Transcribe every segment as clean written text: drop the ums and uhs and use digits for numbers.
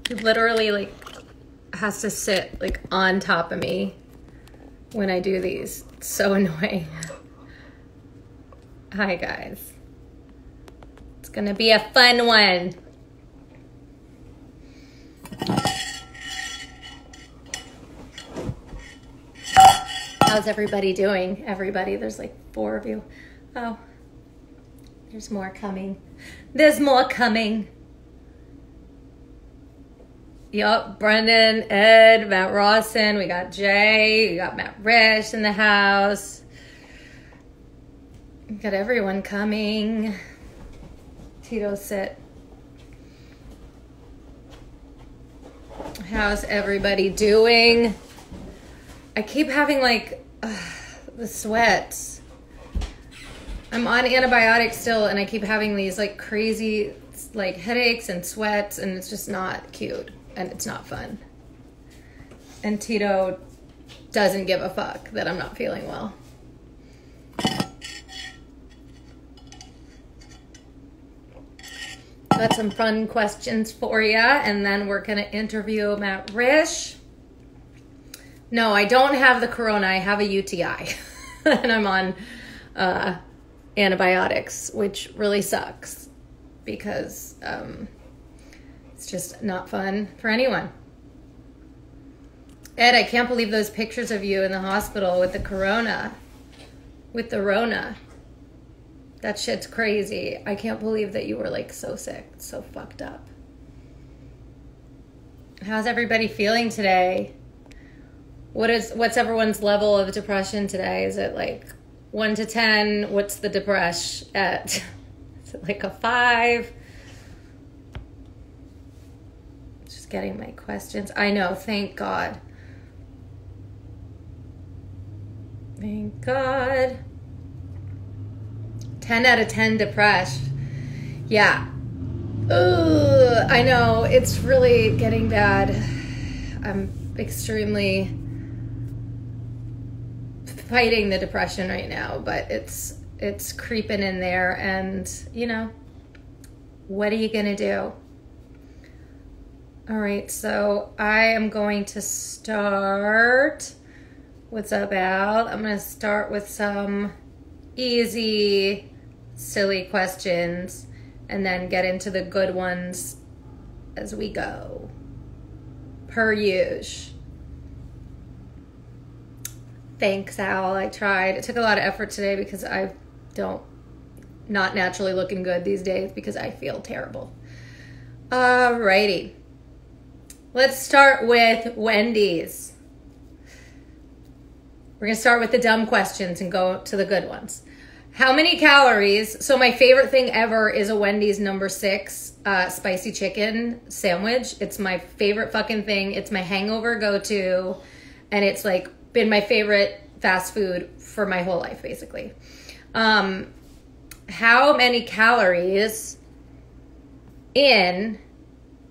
He literally like has to sit like on top of me when I do these. It's so annoying. Hi guys. It's gonna be a fun one. How's everybody doing? Everybody, there's like 4 of you. Oh, there's more coming. There's more coming. Yup, Brendan, Ed, Matt Rawson, we got Jay, we got Matt Rish in the house. We got everyone coming. Tito, sit. How's everybody doing? I keep having like the sweats. I'm on antibiotics still and I keep having these like crazy like headaches and sweats and it's just not cute and it's not fun. And Tito doesn't give a fuck that I'm not feeling well. Got some fun questions for you and then we're gonna interview Matt Rish. No, I don't have the corona. I have a UTI and I'm on antibiotics, which really sucks because it's just not fun for anyone. Ed, I can't believe those pictures of you in the hospital with the corona, with the Rona. That shit's crazy. I can't believe that you were like so sick, so fucked up. How's everybody feeling today? What's everyone's level of depression today? Is it like 1 to 10? What's the depression at? Is it like a 5? Just getting my questions. I know, thank God. Thank God. 10 out of 10 depressed. Yeah. Ugh, I know, it's really getting bad. I'm extremely fighting the depression right now, but it's creeping in there and, you know, what are you gonna do? All right, so I am going to start. What's up, Al? I'm gonna start with some easy, silly questions and then get into the good ones as we go. Per usual. Thanks, Al. I tried. It took a lot of effort today because I not naturally looking good these days because I feel terrible. Alrighty. Let's start with Wendy's. We're going to start with the dumb questions and go to the good ones. How many calories? So my favorite thing ever is a Wendy's number 6 spicy chicken sandwich. It's my favorite fucking thing. It's my hangover go-to. And it's like been my favorite fast food for my whole life, basically. How many calories in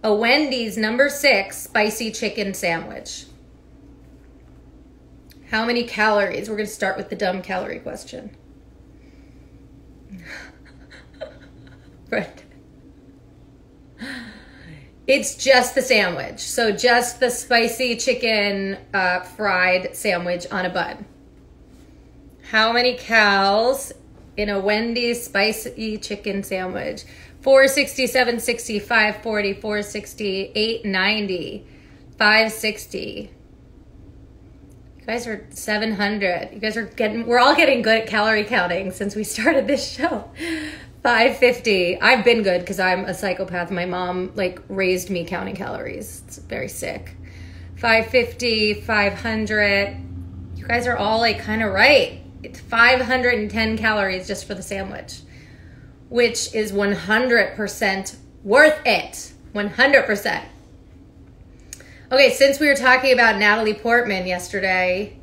a Wendy's number 6 spicy chicken sandwich? How many calories? We're going to start with the dumb calorie question. Right. It's just the sandwich. So just the spicy chicken fried sandwich on a bun. How many calories in a Wendy's spicy chicken sandwich? 460, 760, 540, 460, 890, 560. You guys are 700. You guys are we're all getting good at calorie counting since we started this show. 550. I've been good because I'm a psychopath. My mom like raised me counting calories. It's very sick. 550, 500. You guys are all like kind of right. It's 510 calories just for the sandwich, which is 100% worth it. 100%. Okay, since we were talking about Natalie Portman yesterday,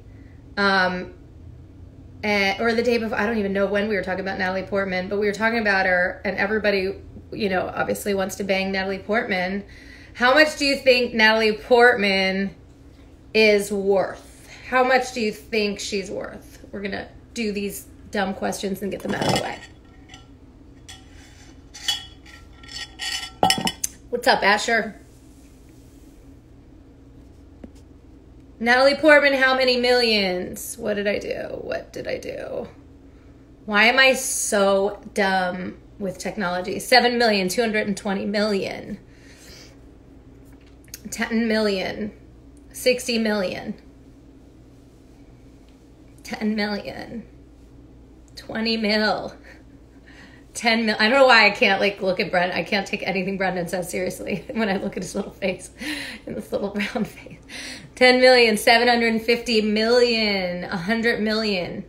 or the day before, I don't even know when we were talking about Natalie Portman, but we were talking about her, and everybody, you know, obviously wants to bang Natalie Portman. How much do you think Natalie Portman is worth? How much do you think she's worth? We're going to do these dumb questions and get them out of the way. What's up, Asher? Natalie Portman, how many millions? What did I do? What did I do? Why am I so dumb with technology? 7,220,000,000. 10 million. 60 million. 10 million. 20 mil. 10 mil. I don't know why I can't look at Brendan. I can't take anything Brendan says seriously when I look at his little face and this little round face. 10,750,000,000. 100 million.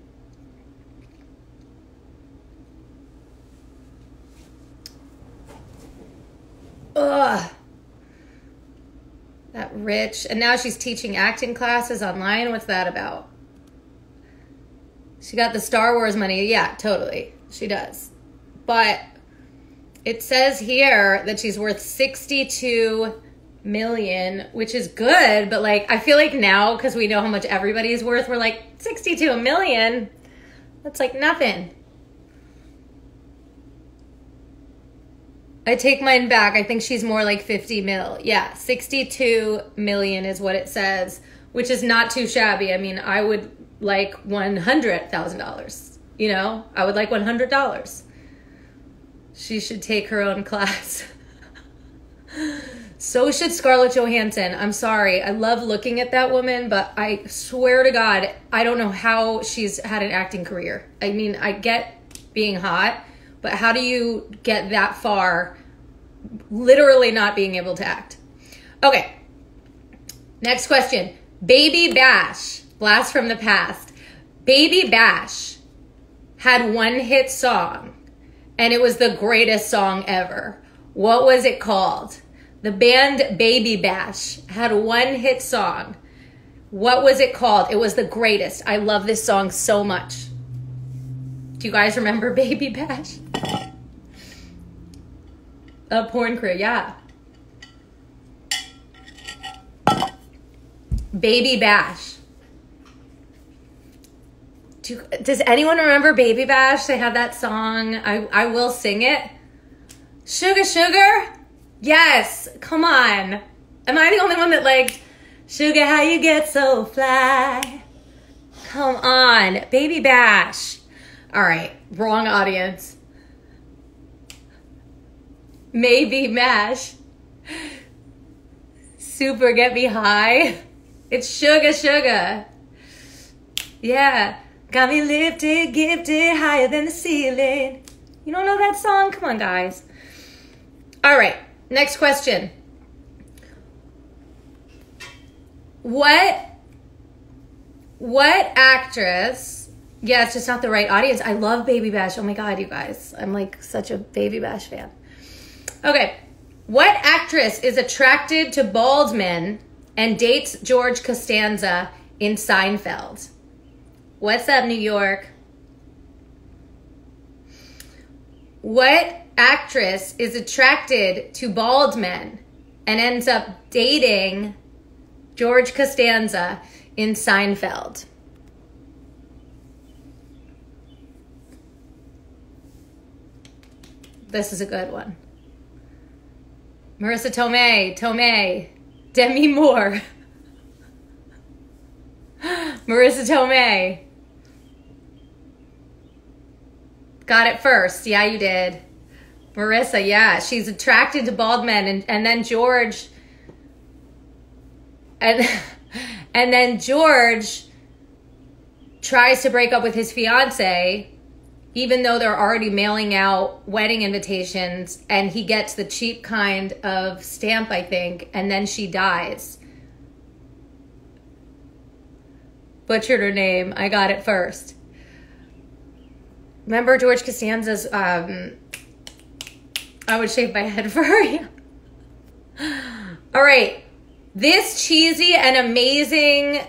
Ugh. That rich. And now she's teaching acting classes online. What's that about? She got the Star Wars money. Yeah, totally. She does. But it says here that she's worth 62 million, which is good. But I feel like now, because we know how much everybody's worth, we're like, 62 million? That's like nothing. I take mine back. I think she's more like 50 mil. Yeah, 62 million is what it says, which is not too shabby. I mean, I would like $100,000. You know, I would like $100. She should take her own class. So should Scarlett Johansson. I'm sorry. I love looking at that woman, but I swear to God, I don't know how she's had an acting career. I mean, I get being hot, but how do you get that far literally not being able to act? Okay. Next question. Baby Bash. Blast from the past. Baby Bash had one hit song, and it was the greatest song ever. What was it called? The band Baby Bash had one hit song. What was it called? It was the greatest. I love this song so much. Do you guys remember Baby Bash? A Porn Crew, yeah. Baby Bash. Does anyone remember Baby Bash? They had that song. I will sing it. Sugar, sugar? Yes. Come on. Am I the only one that liked Sugar, how you get so fly? Come on. Baby Bash. All right. Wrong audience. Maybe Mash. Super get me high. It's Sugar, sugar. Yeah. Got me lifted, gifted, higher than the ceiling. You don't know that song? Come on, guys. All right, next question. What actress, yeah, it's just not the right audience. I love Baby Bash. Oh my God, you guys. I'm like such a Baby Bash fan. Okay, what actress is attracted to bald men and dates George Costanza in Seinfeld? What's up, New York? What actress is attracted to bald men and ends up dating George Costanza in Seinfeld? This is a good one. Marissa Tomei, Demi Moore. Marissa Tomei. Got it first. Yeah, you did. Marissa, yeah. She's attracted to bald men. And then George... And then George tries to break up with his fiance, even though they're already mailing out wedding invitations. And he gets the cheap kind of stamp, I think. And then she dies. Butchered her name. I got it first. Remember George Costanza's, I would shave my head for her. All right. This cheesy and amazing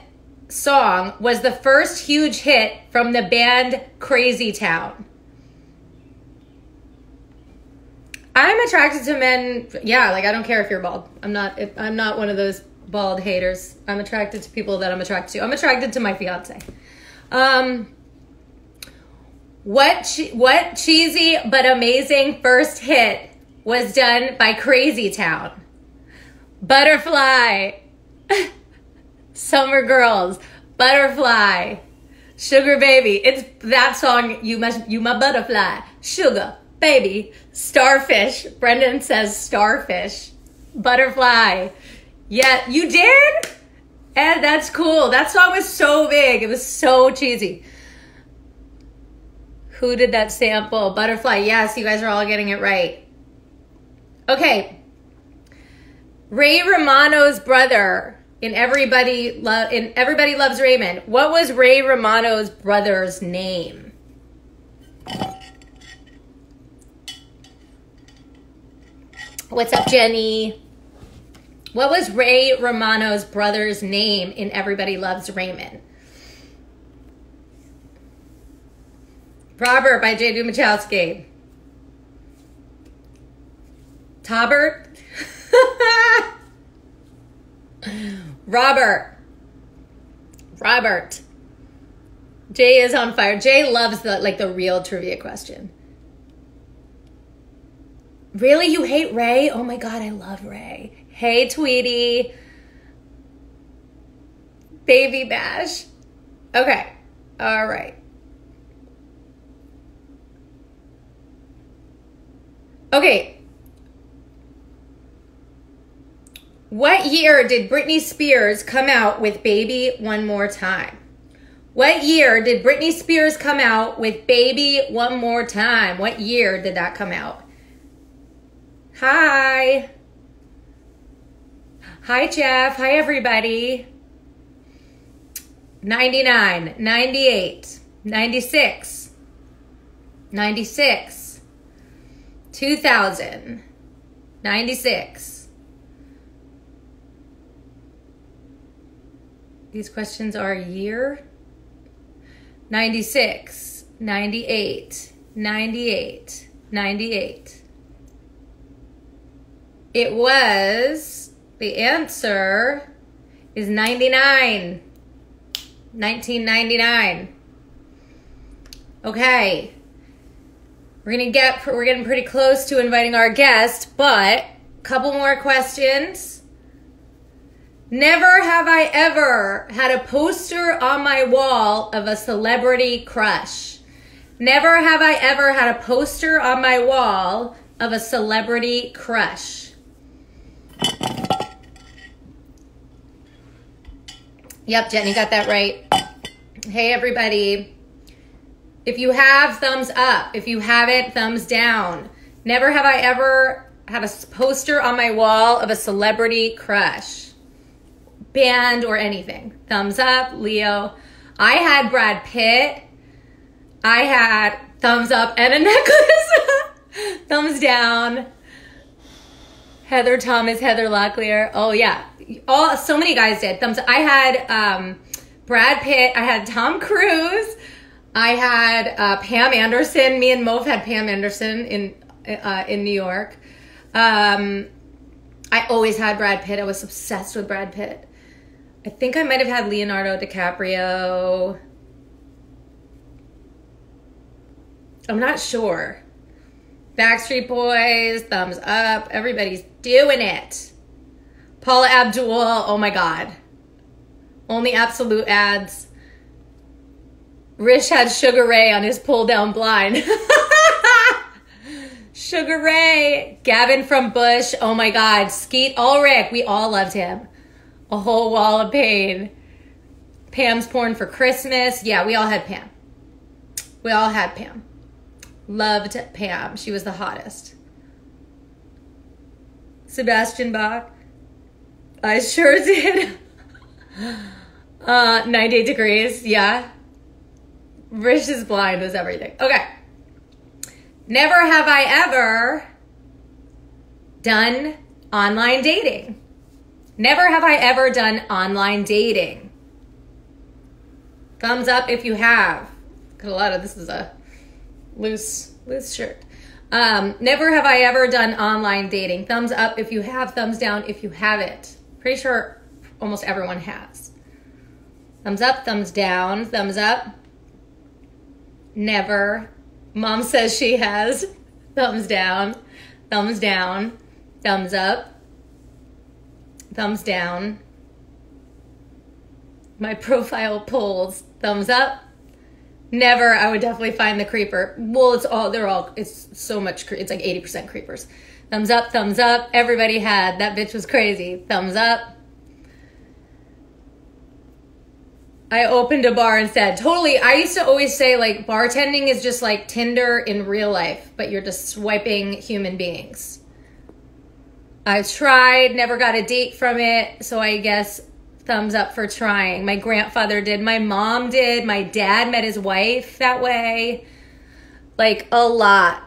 song was the first huge hit from the band Crazy Town. I'm attracted to men. Yeah, I don't care if you're bald. I'm not one of those bald haters. I'm attracted to people that I'm attracted to. I'm attracted to my fiance. What cheesy but amazing first hit was done by Crazy Town? Butterfly. Summer Girls, Butterfly, Sugar Baby. It's that song, You My Butterfly, Sugar Baby, Starfish. Brendan says Starfish, Butterfly. Yeah, you did? And that's cool. That song was so big. It was so cheesy. Who did that sample? Butterfly. Yes, you guys are all getting it right. Okay. Ray Romano's brother in Everybody Loves Raymond. What was Ray Romano's brother's name? What's up, Jenny? What was Ray Romano's brother's name in Everybody Loves Raymond? Robert by J. Dumachowski. Tobert? Robert. Jay is on fire. Jay loves the real trivia question. Really? You hate Ray? Oh my God, I love Ray. Hey, Tweety. Baby Bash. Okay. All right. Okay. What year did Britney Spears come out with Baby One More Time? What year did Britney Spears come out with Baby One More Time? What year did that come out? Hi. Hi, Jeff. Hi, everybody. 99, 98, 96, 96, 2000, 96. These questions are year. 96, 98, 98, 98. It was, the answer is 99. 1999. Okay. We're getting pretty close to inviting our guest, but a couple more questions. Never have I ever had a poster on my wall of a celebrity crush. Never have I ever had a poster on my wall of a celebrity crush. Yep, Jenny got that right. Hey, everybody. If you have, thumbs up. If you haven't, thumbs down. Never have I ever had a poster on my wall of a celebrity crush. Band or anything. Thumbs up, Leo. I had Brad Pitt. I had thumbs up and a necklace. Thumbs down. Heather Thomas, Heather Locklear. Oh, yeah. So many guys did. Thumbs up. I had Brad Pitt. I had Tom Cruise. I had Pam Anderson. Me and Mauve had Pam Anderson in New York. I always had Brad Pitt. I was obsessed with Brad Pitt. I think I might have had Leonardo DiCaprio. I'm not sure. Backstreet Boys, thumbs up. Everybody's doing it. Paula Abdul, oh my God. Only Absolute ads. Rish had Sugar Ray on his pull down blind. Sugar Ray. Gavin from Bush, oh my God. Skeet Ulrich, we all loved him. A Whole Wall of Pain. Pam's Porn for Christmas. Yeah, we all had Pam. We all had Pam. Loved Pam. She was the hottest. Sebastian Bach. I sure did. 98 Degrees. Yeah. Rish is Blind was everything. Okay. Never have I ever done online dating. Never have I ever done online dating. Thumbs up if you have. Got a lot of, this is a loose shirt. Never have I ever done online dating. Thumbs up if you have, thumbs down if you haven't. Pretty sure almost everyone has. Thumbs up, thumbs down, thumbs up. Never. Mom says she has. Thumbs down, thumbs down, thumbs up, thumbs down. My profile polls, thumbs up. Never. I would definitely find the creeper. Well, it's so much, it's like 80% creepers. Thumbs up, thumbs up. Everybody had, that bitch was crazy. Thumbs up. I opened a bar instead. Totally. I used to always say, like, bartending is just like Tinder in real life, but you're just swiping human beings. I've tried, never got a date from it, so I guess thumbs up for trying. My grandfather did. My mom did. My dad met his wife that way. Like, a lot.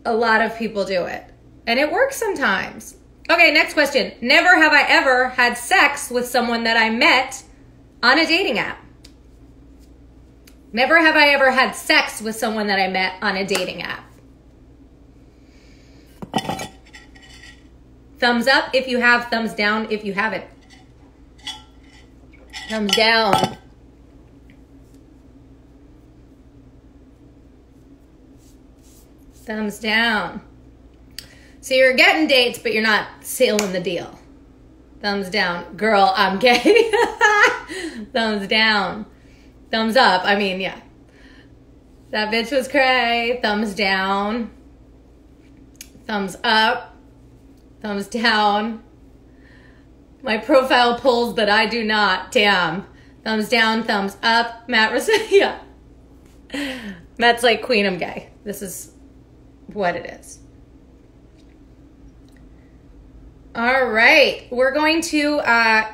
A lot of people do it. And it works sometimes. Okay, next question. Never have I ever had sex with someone that I met on a dating app. Never have I ever had sex with someone that I met on a dating app. Thumbs up if you have, thumbs down if you haven't. Thumbs down. Thumbs down. So you're getting dates, but you're not sealing the deal. Thumbs down. Girl, I'm gay. Thumbs down. Thumbs up. I mean, yeah. That bitch was cray. Thumbs down. Thumbs up. Thumbs down. My profile pulls, but I do not. Damn. Thumbs down, thumbs up. Matt was, yeah. Matt's like, queen, I'm gay. This is what it is. All right, we're going to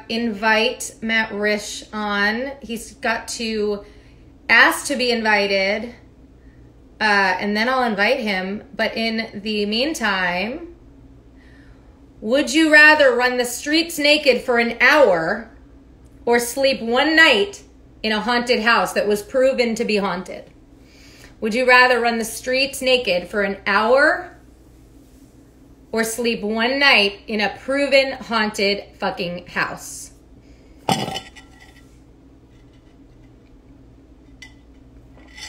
invite Matt Risch on. He's got to ask to be invited, and then I'll invite him. But in the meantime, would you rather run the streets naked for an hour or sleep one night in a haunted house that was proven to be haunted? Would you rather run the streets naked for an hour or sleep one night in a proven haunted fucking house?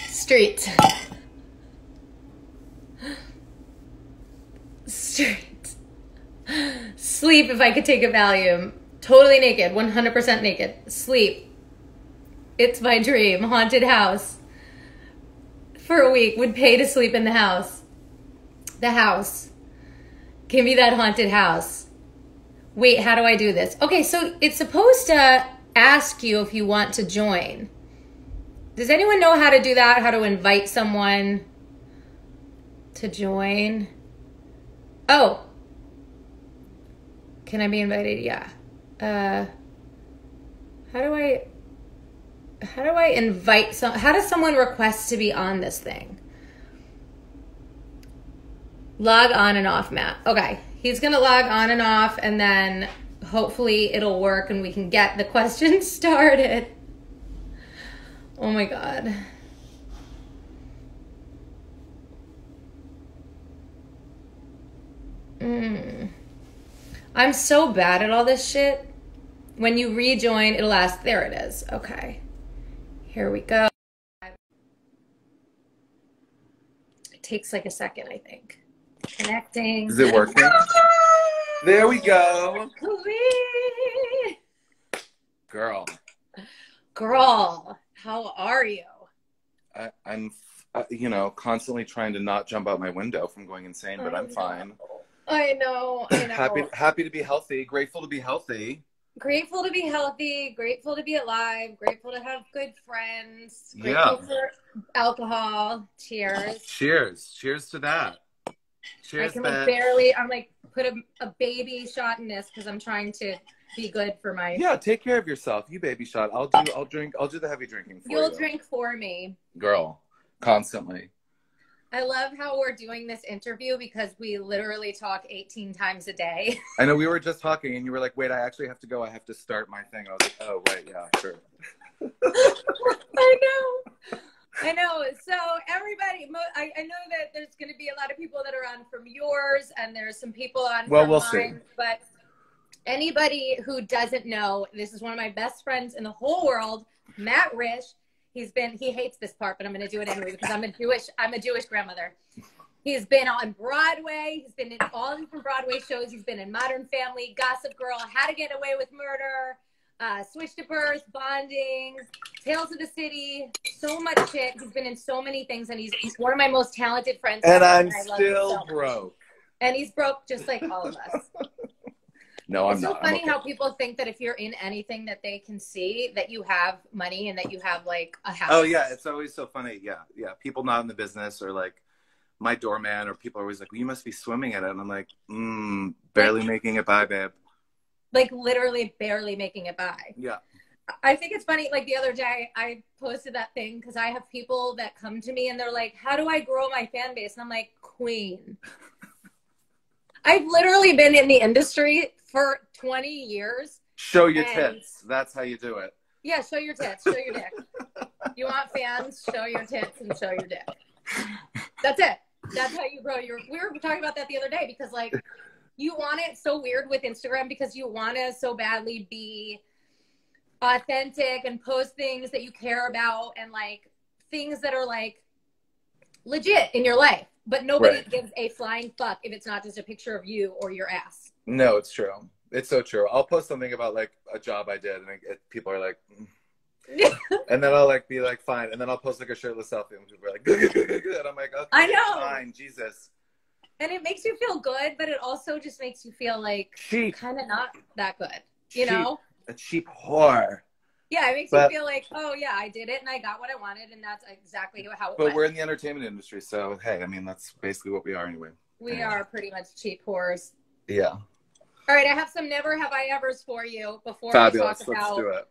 Street. Street. Sleep if I could take a Valium. Totally naked. 100% naked. Sleep. It's my dream. Haunted house. For a week. Would pay to sleep in the house. The house. Give me that haunted house. Wait, how do I do this? Okay, so it's supposed to ask you if you want to join. Does anyone know how to do that? How to invite someone to join? Oh. Can I be invited? Yeah. How do I invite how does someone request to be on this thing? Log on and off, Matt. Okay, he's gonna log on and off, and then hopefully it'll work and we can get the question started. Oh my God. I'm so bad at all this shit. When you rejoin, it'll ask, there it is. Okay, here we go. It takes like a second, I think. Connecting. Is it working? There we go. Girl, how are you? I'm, you know, constantly trying to not jump out my window from going insane, but I'm fine. I know. Happy to be healthy. Grateful to be healthy. Grateful to be healthy. Grateful to be alive. Grateful to have good friends. Grateful for alcohol. Cheers. Cheers. Cheers to that. Cheers. I can barely. I'm like put a baby shot in this because I'm trying to be good for my. Yeah, take care of yourself. You baby shot. I'll drink. I'll do the heavy drinking for you. You'll drink for me, girl. Constantly. I love how we're doing this interview because we literally talk 18 times a day. I know, we were just talking and you were like, wait, I actually have to go. I have to start my thing. I was like, oh, right. Yeah, sure. I know. So everybody, I know that there's going to be a lot of people that are on from yours and there's some people on from we'll mine. See. But anybody who doesn't know, this is one of my best friends in the whole world, Matt Risch. He hates this part, but I'm going to do it anyway because I'm a Jewish grandmother. He's been on Broadway. He's been in all different Broadway shows. He's been in Modern Family, Gossip Girl, How to Get Away with Murder. Switch to Birth, Bonding, Tales of the City, so much shit. He's been in so many things, and he's one of my most talented friends. And I'm I love still him so broke. and he's broke just like all of us. No, I'm it's not. so funny I'm okay. how people think that if you're in anything that they can see, that you have money and that you have like a house. Oh yeah, it's always so funny. Yeah, yeah. People not in the business or like my doorman or people are always like, well, you must be swimming in it. And I'm like, barely making it by, babe. Like literally barely making it by. Yeah. I think it's funny. Like the other day I posted that thing because I have people that come to me and they're like, how do I grow my fan base? And I'm like, queen. I've literally been in the industry for 20 years. Show your tits. That's how you do it. Yeah, show your tits. Show your dick. You want fans? Show your tits and show your dick. That's it. That's how you grow your... We were talking about that the other day because, like, you want it so weird with Instagram because you want to so badly be authentic and post things that you care about and, like, things that are, like, legit in your life. But nobody gives a flying fuck if it's not just a picture of you or your ass. No, it's true. It's so true. I'll post something about like a job I did, and people are like, and then I'll like be like, fine, and then I'll post like a shirtless selfie, and people are like, good, and I'm like, okay, I know, fine, Jesus. And it makes you feel good, but it also just makes you feel like kind of not that good, you know? A cheap whore. Yeah, it makes you feel like, oh yeah, I did it and I got what I wanted, and that's exactly how it went. But we're in the entertainment industry, so hey, I mean, that's basically what we are anyway. We are pretty much cheap whores. Yeah. All right, I have some never have I evers for you before Fabulous. we talk about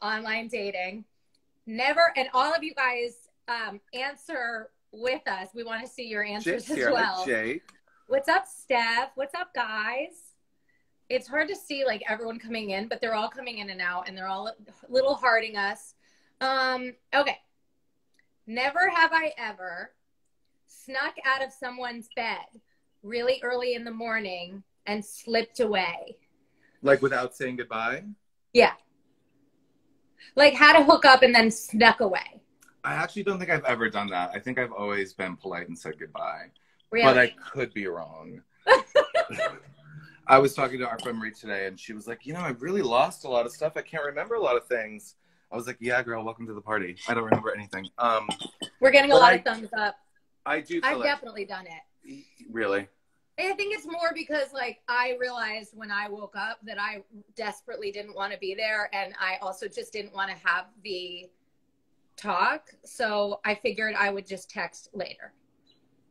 online dating. Never, and all of you guys answer with us. We want to see your answers Jake's as here. well. Hi, Jake. What's up, Steph? What's up, guys? It's hard to see like everyone coming in, but they're all coming in and out, and they're all little hearting us. Okay. Never have I ever snuck out of someone's bed really early in the morning and slipped away. Like without saying goodbye? Yeah. Like had to hook up and then snuck away. I actually don't think I've ever done that. I think I've always been polite and said goodbye. Really? But I could be wrong. I was talking to our friend Marie today, and she was like, you know, I've really lost a lot of stuff. I can't remember a lot of things. I was like, yeah, girl, welcome to the party. I don't remember anything. We're getting a lot of thumbs up. I do. I've definitely done it. Really? I think it's more because, like, I realized when I woke up that I desperately didn't want to be there, and I also just didn't want to have the talk. So I figured I would just text later.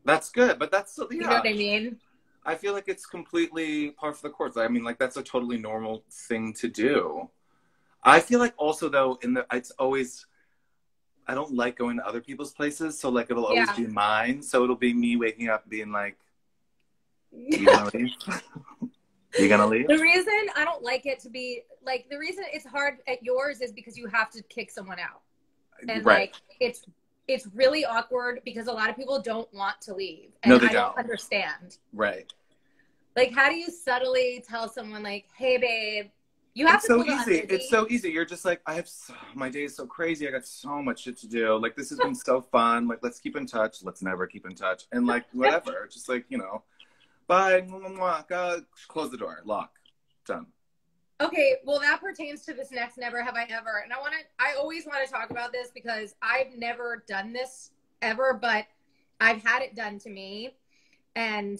That's good, but that's... Yeah. You know what I mean? I feel like it's completely par for the course. I mean, like, that's a totally normal thing to do. I feel like also, though, it's always... I don't like going to other people's places, so, like, it'll always be mine. So it'll be me waking up being like, you gonna leave? You gonna leave? The reason I don't like it to be, like, the reason it's hard at yours is because you have to kick someone out. And, like, it's really awkward because a lot of people don't want to leave. And no, they I don't understand. Right. Like, how do you subtly tell someone, like, hey, babe, you have it's to so easy. It's so easy. You're just like, my day is so crazy. I got so much shit to do. Like, this has been so fun. Like, let's keep in touch. Let's never keep in touch. And, like, whatever. Just, like, you know, bye. Close the door. Lock. Done. Okay, well, that pertains to this next never have I ever. And I always want to talk about this because I've never done this ever, but I've had it done to me. And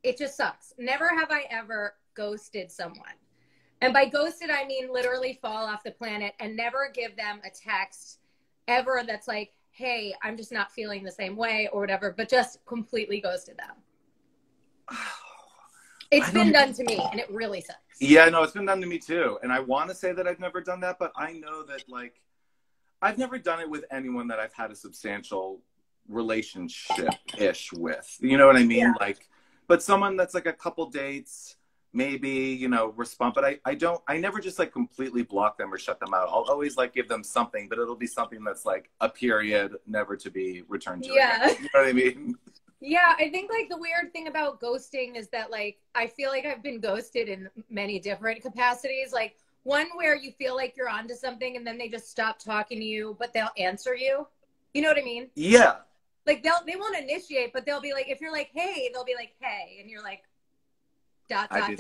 it just sucks. Never have I ever ghosted someone. And by ghosted, I mean literally fall off the planet and never give them a text ever that's like, hey, I'm just not feeling the same way or whatever, but just completely ghosted them. It's been done to me, and it really sucks. Yeah, no, it's been done to me too. And I want to say that I've never done that, but I know that, like, I've never done it with anyone that I've had a substantial relationship-ish with. You know what I mean? Yeah. Like, but someone that's like a couple dates, maybe, you know, respond. But I never just like completely block them or shut them out. I'll always like give them something, but it'll be something that's like a period, never to be returned to. Yeah. Again. You know what I mean? Yeah, I think like the weird thing about ghosting is that like I feel like I've been ghosted in many different capacities. Like one where you feel like you're onto something and then they just stop talking to you, but they'll answer you. You know what I mean? Yeah. Like they won't initiate, but they'll be like, if you're like, hey, they'll be like, hey, and you're like, ... I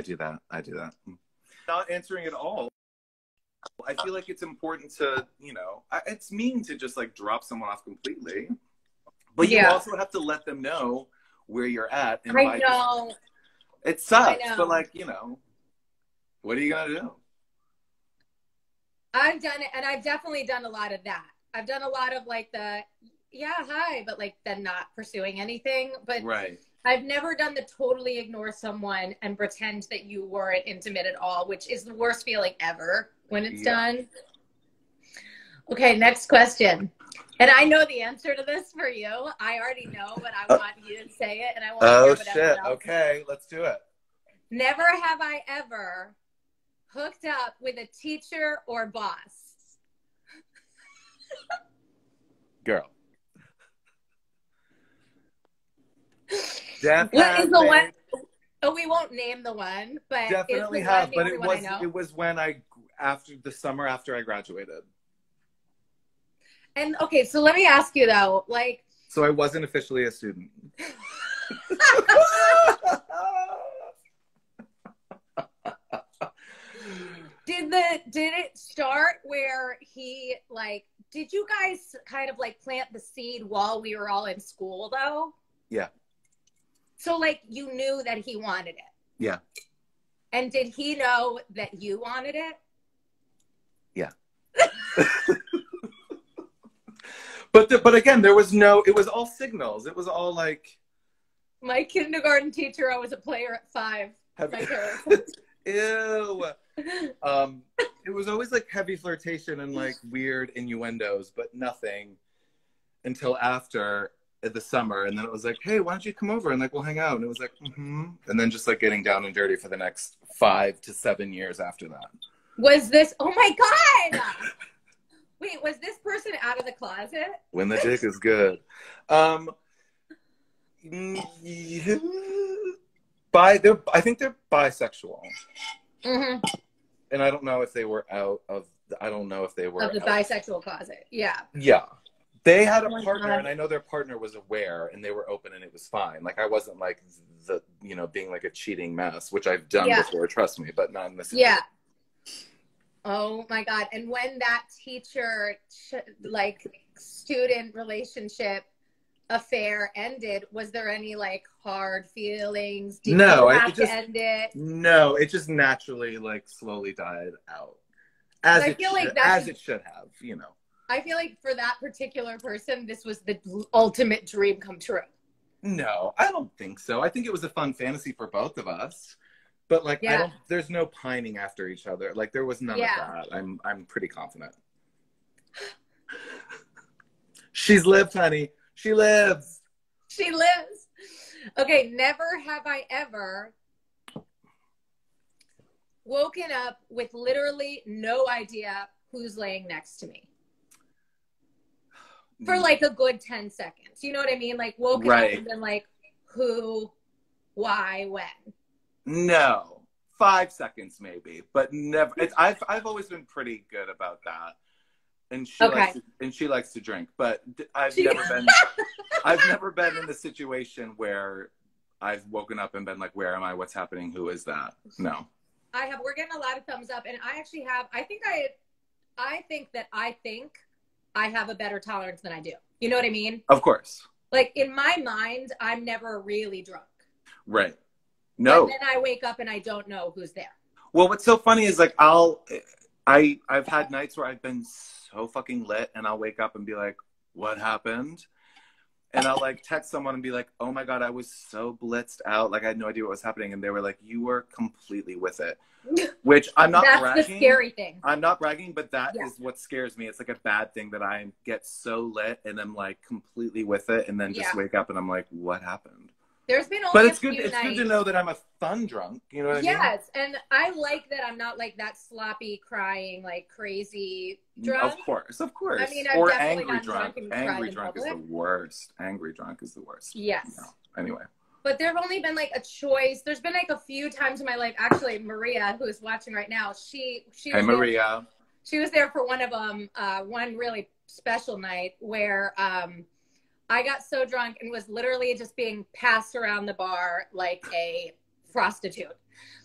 do that. not answering at all. I feel like it's important to, you know, it's mean to just like drop someone off completely, but you also have to let them know where you're at. And I know. It sucks, but like, you know, what are you going to do? I've done it, and I've definitely done a lot of that. I've done a lot of like hi, but like then not pursuing anything. But right. I've never done the totally ignore someone and pretend that you weren't intimate at all, which is the worst feeling ever when it's done. Okay, next question. And I know the answer to this for you. I already know, but I want you to say it, and I want to hear what everyone else Okay, let's do it. Never have I ever hooked up with a teacher or boss. Girl. What is the one? Oh, we won't name the one, but definitely have. But it was when after the summer after I graduated. And okay, so let me ask you though, like. So I wasn't officially a student. Did it start where he like? Did you guys kind of like plant the seed while we were all in school though? Yeah. So like you knew that he wanted it. Yeah. And did he know that you wanted it? Yeah. But again, there was it was all signals. It was all like. My kindergarten teacher, I was a player at 5. Ew. It was always like heavy flirtation and like weird innuendos, but nothing until after the summer. And then it was like, hey, why don't you come over and like we'll hang out? And it was like, mm-hmm. And then just like getting down and dirty for the next 5 to 7 years after that. Was this? Oh my God! Wait, was this person out of the closet? When the dick is good. I think they're bisexual. Mm-hmm. And I don't know if they were out of. I don't know if they were of the bisexual closet. Yeah. Yeah, they had a partner, and I know their partner was aware, and they were open, and it was fine. Like I wasn't like being like a cheating mess, which I've done before. Trust me, but not in this. Yeah. Oh my God! And when that teacher student relationship affair ended, was there any like hard feelings? Did you have to end it? No, it just naturally like slowly died out. As it should have, you know. I feel like for that particular person, this was the ultimate dream come true. No, I don't think so. I think it was a fun fantasy for both of us. But like there's no pining after each other. Like there was none of that. I'm pretty confident. She's lived, honey. She lives. She lives. Okay, never have I ever woken up with literally no idea who's laying next to me. For like a good 10 seconds. You know what I mean? Like woken up and been like, who, why, when? No. 5 seconds maybe, but never. I've always been pretty good about that. And she likes to drink, but I've never been in the situation where I've woken up and been like, where am I? What's happening? Who is that? No. We're getting a lot of thumbs up, and I actually have. I think that I have a better tolerance than I do. You know what I mean? Of course. Like in my mind, I'm never really drunk. Right. No. But then I wake up and I don't know who's there. Well, what's so funny is like I've had nights where I've been so fucking lit and I'll wake up and be like, what happened? And I'll like text someone and be like, oh my God, I was so blitzed out. Like I had no idea what was happening. And they were like, you were completely with it. Which I'm not bragging. That's the scary thing. I'm not bragging, but that is what scares me. It's like a bad thing that I get so lit and I'm like completely with it. And then just wake up and I'm like, what happened? There's been only but it's good. It's good to know that I'm a fun drunk. You know what I mean? Yes, and I like that I'm not like that sloppy, crying, like crazy drunk. Of course. I mean, or angry drunk. Angry drunk is the worst. Angry drunk is the worst. Yes. No. Anyway. But there've only been like a choice. There's been like a few times in my life. Actually, Maria, who is watching right now, she Hey, Maria. She was there for one of them. One really special night where I got so drunk and was literally just being passed around the bar like a prostitute.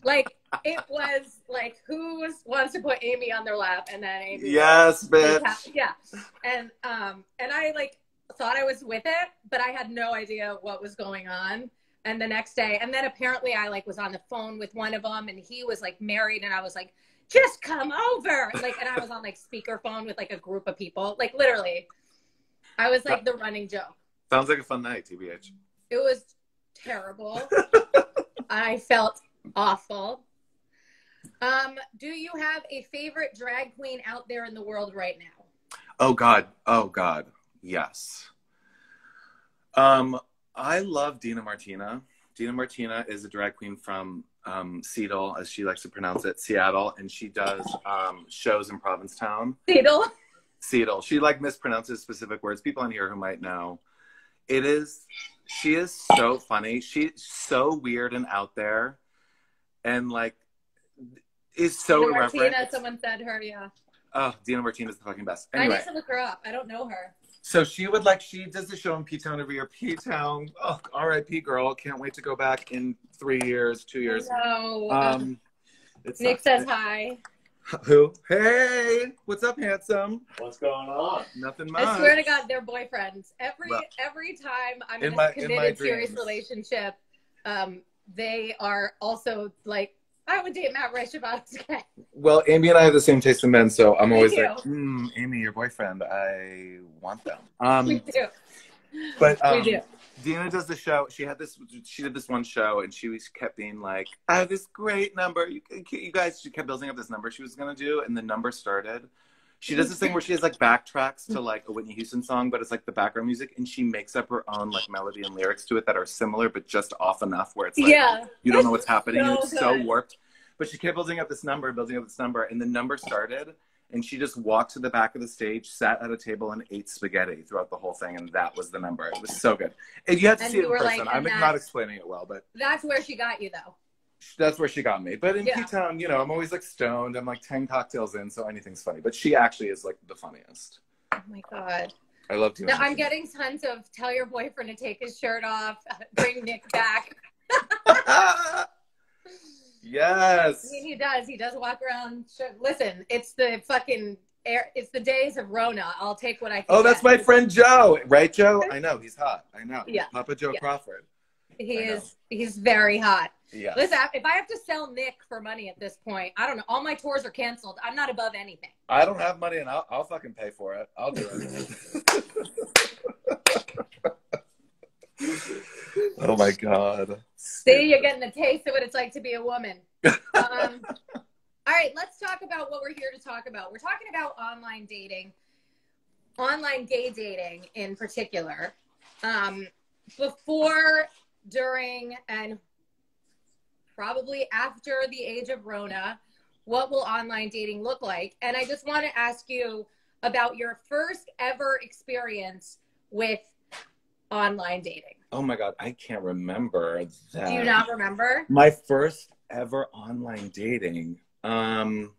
Like, it was like, wants to put Amy on their lap, and then Amy. Yes, bitch. Yeah. And I like thought I was with it, but I had no idea what was going on. And the next day, and then apparently I like was on the phone with one of them, and he was like married, and I was like, just come over. Like, and I was on like speakerphone with like a group of people. Like, literally, I was like the running joke. Sounds like a fun night, TBH. It was terrible. I felt awful. Do you have a favorite drag queen out there in the world right now? Oh God. Yes. I love Dina Martina. Dina Martina is a drag queen from Seattle, as she likes to pronounce it, Seattle, and she does shows in Provincetown. Seattle. She like mispronounces specific words. People on here who might know. She is so funny. She's so weird and out there, and like is so Dina irreverent. Martina, someone said her, yeah. Oh, Dina Martina's the fucking best. Anyway. I need to look her up. I don't know her. So she does the show in P-Town every year. P-Town, oh, R.I.P. girl. Can't wait to go back in 3 years, 2 years. No. Nick says hi. Who? Hey, what's up, handsome? What's going on? Nothing much. I swear to God, they're boyfriends. Every time I'm in a committed, serious relationship, they are also like, I would date Matt Rice. Well, Amy and I have the same taste in men, so I'm always like, Amy, your boyfriend, I want them. We do. But we do. Dina does the show. She did this one show, and she kept being like, I have this great number. You guys, she kept building up this number she was going to do, and the number started. She does this thing where she has like backtracks to like a Whitney Houston song, but it's like the background music, and she makes up her own like melody and lyrics to it that are similar, but just off enough where it's like, you don't know what's happening. So it's so warped. But she kept building up this number, and the number started, and she just walked to the back of the stage, sat at a table, and ate spaghetti throughout the whole thing, and that was the number. It was so good. And you had to see it in person. Like, I'm not explaining it well, but that's where she got you, though. That's where she got me. But in P-Town, you know, I'm always like stoned. I'm like 10 cocktails in, so anything's funny. But she actually is like the funniest. Oh my God. I love Tina. Now I'm getting tons of tell your boyfriend to take his shirt off, bring Nick back. Yes. I mean, he does walk around. Listen, it's the fucking it's the days of Rona. I'll take what I can. Oh, that's my friend Joe. Right, Joe? I know. He's hot. I know. Yeah. Papa Joe Crawford. He's very hot. Yeah. Listen, if I have to sell Nick for money at this point, I don't know. All my tours are canceled. I'm not above anything. I don't have money, and I'll fucking pay for it. I'll do it. Oh my God. See, you're getting a taste of what it's like to be a woman. All right, let's talk about what we're here to talk about. We're talking about online dating, online gay dating in particular. Before, during, and probably after the age of Rona, what will online dating look like? And I just want to ask you about your first ever experience with online dating. Oh my God, I can't remember that. Do you not remember? My first ever online dating. No,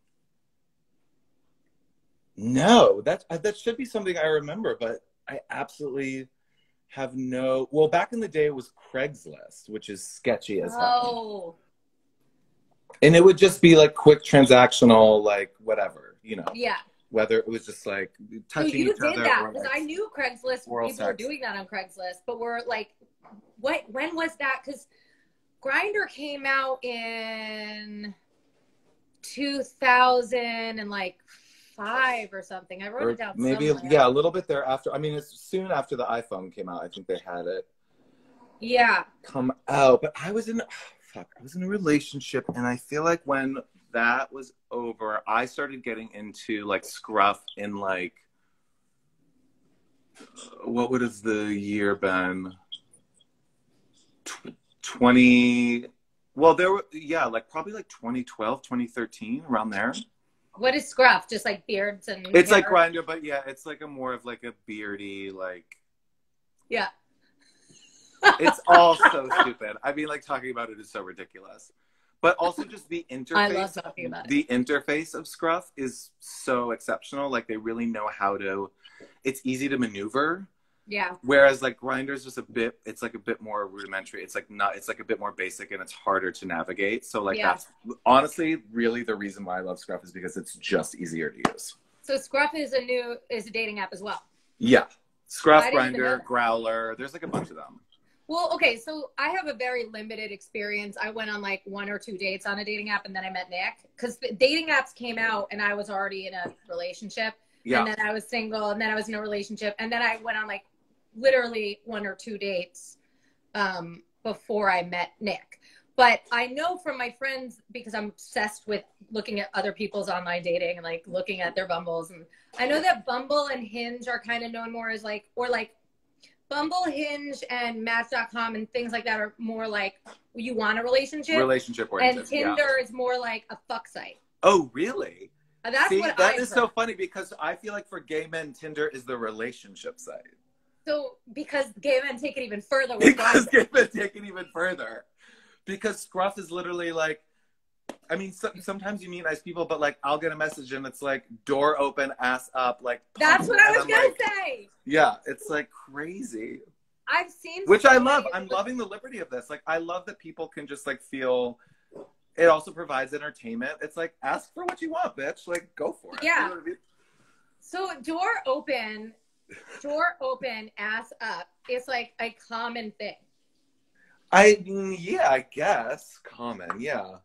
that should be something I remember, but I absolutely have no. Well, back in the day, it was Craigslist, which is sketchy as hell. And it would just be like quick transactional, like whatever, you know. Yeah. Whether it was just like touching each other. You did that because I knew Craigslist. People were doing that on Craigslist, but we're like, when was that? Because Grindr came out in 2005 or something. I wrote it down. Maybe somewhere. A little bit thereafter. I mean, it's soon after the iPhone came out. I think they had it. Yeah. Come out, but I was in a relationship, and I feel like when that was over, I started getting into like Scruff in like, what would have the year been? 20, well, there were, like probably like 2012, 2013, around there. What is Scruff? Just like beards and it's hair? Like Grindr, but yeah, it's like a more of like a beardy, like. Yeah. It's all so stupid. I mean, like talking about it is so ridiculous. But also just the interface. I love talking about it. The interface of Scruff is so exceptional. Like they really know how to, it's easy to maneuver. Yeah. Whereas like Grindr's just it's like a bit more rudimentary. It's like a bit more basic and it's harder to navigate. So like Yeah. that's honestly really the reason why I love Scruff is because it's just easier to use. So Scruff is a dating app as well. Yeah. Scruff, I didn't even know Grindr, that. Growler. There's like a bunch of them. Well, okay, so I have a very limited experience. I went on like 1 or 2 dates on a dating app and then I met Nick because the dating apps came out and I was already in a relationship. Yeah. And then I was single and then I was in a relationship. And then I went on like literally 1 or 2 dates before I met Nick. But I know from my friends, because I'm obsessed with looking at other people's online dating and like looking at their Bumbles. And I know that Bumble and Hinge are kind of known more as like, or like Bumble, Hinge, and Match.com and things like that are more like you want a relationship. Relationship oriented. And Tinder is more like a fuck site. Oh, really? That's See, what that I've is heard. so funny because I feel like for gay men, Tinder is the relationship site. So because gay men take it even further with Because Grindr. gay men take it even further. Because Scruff is literally like, I mean, sometimes you meet nice people, but like I'll get a message and it's like door open, ass up, like. That's what I was I'm gonna like, say. Yeah, it's like crazy. I've seen, Which so I love. many- I'm loving the liberty of this. Like, I love that people can just like feel. It also provides entertainment. It's like, ask for what you want, bitch. Like, go for it. Yeah. You know what I mean? So door open, ass up is like a common thing. Yeah, I guess common. Yeah.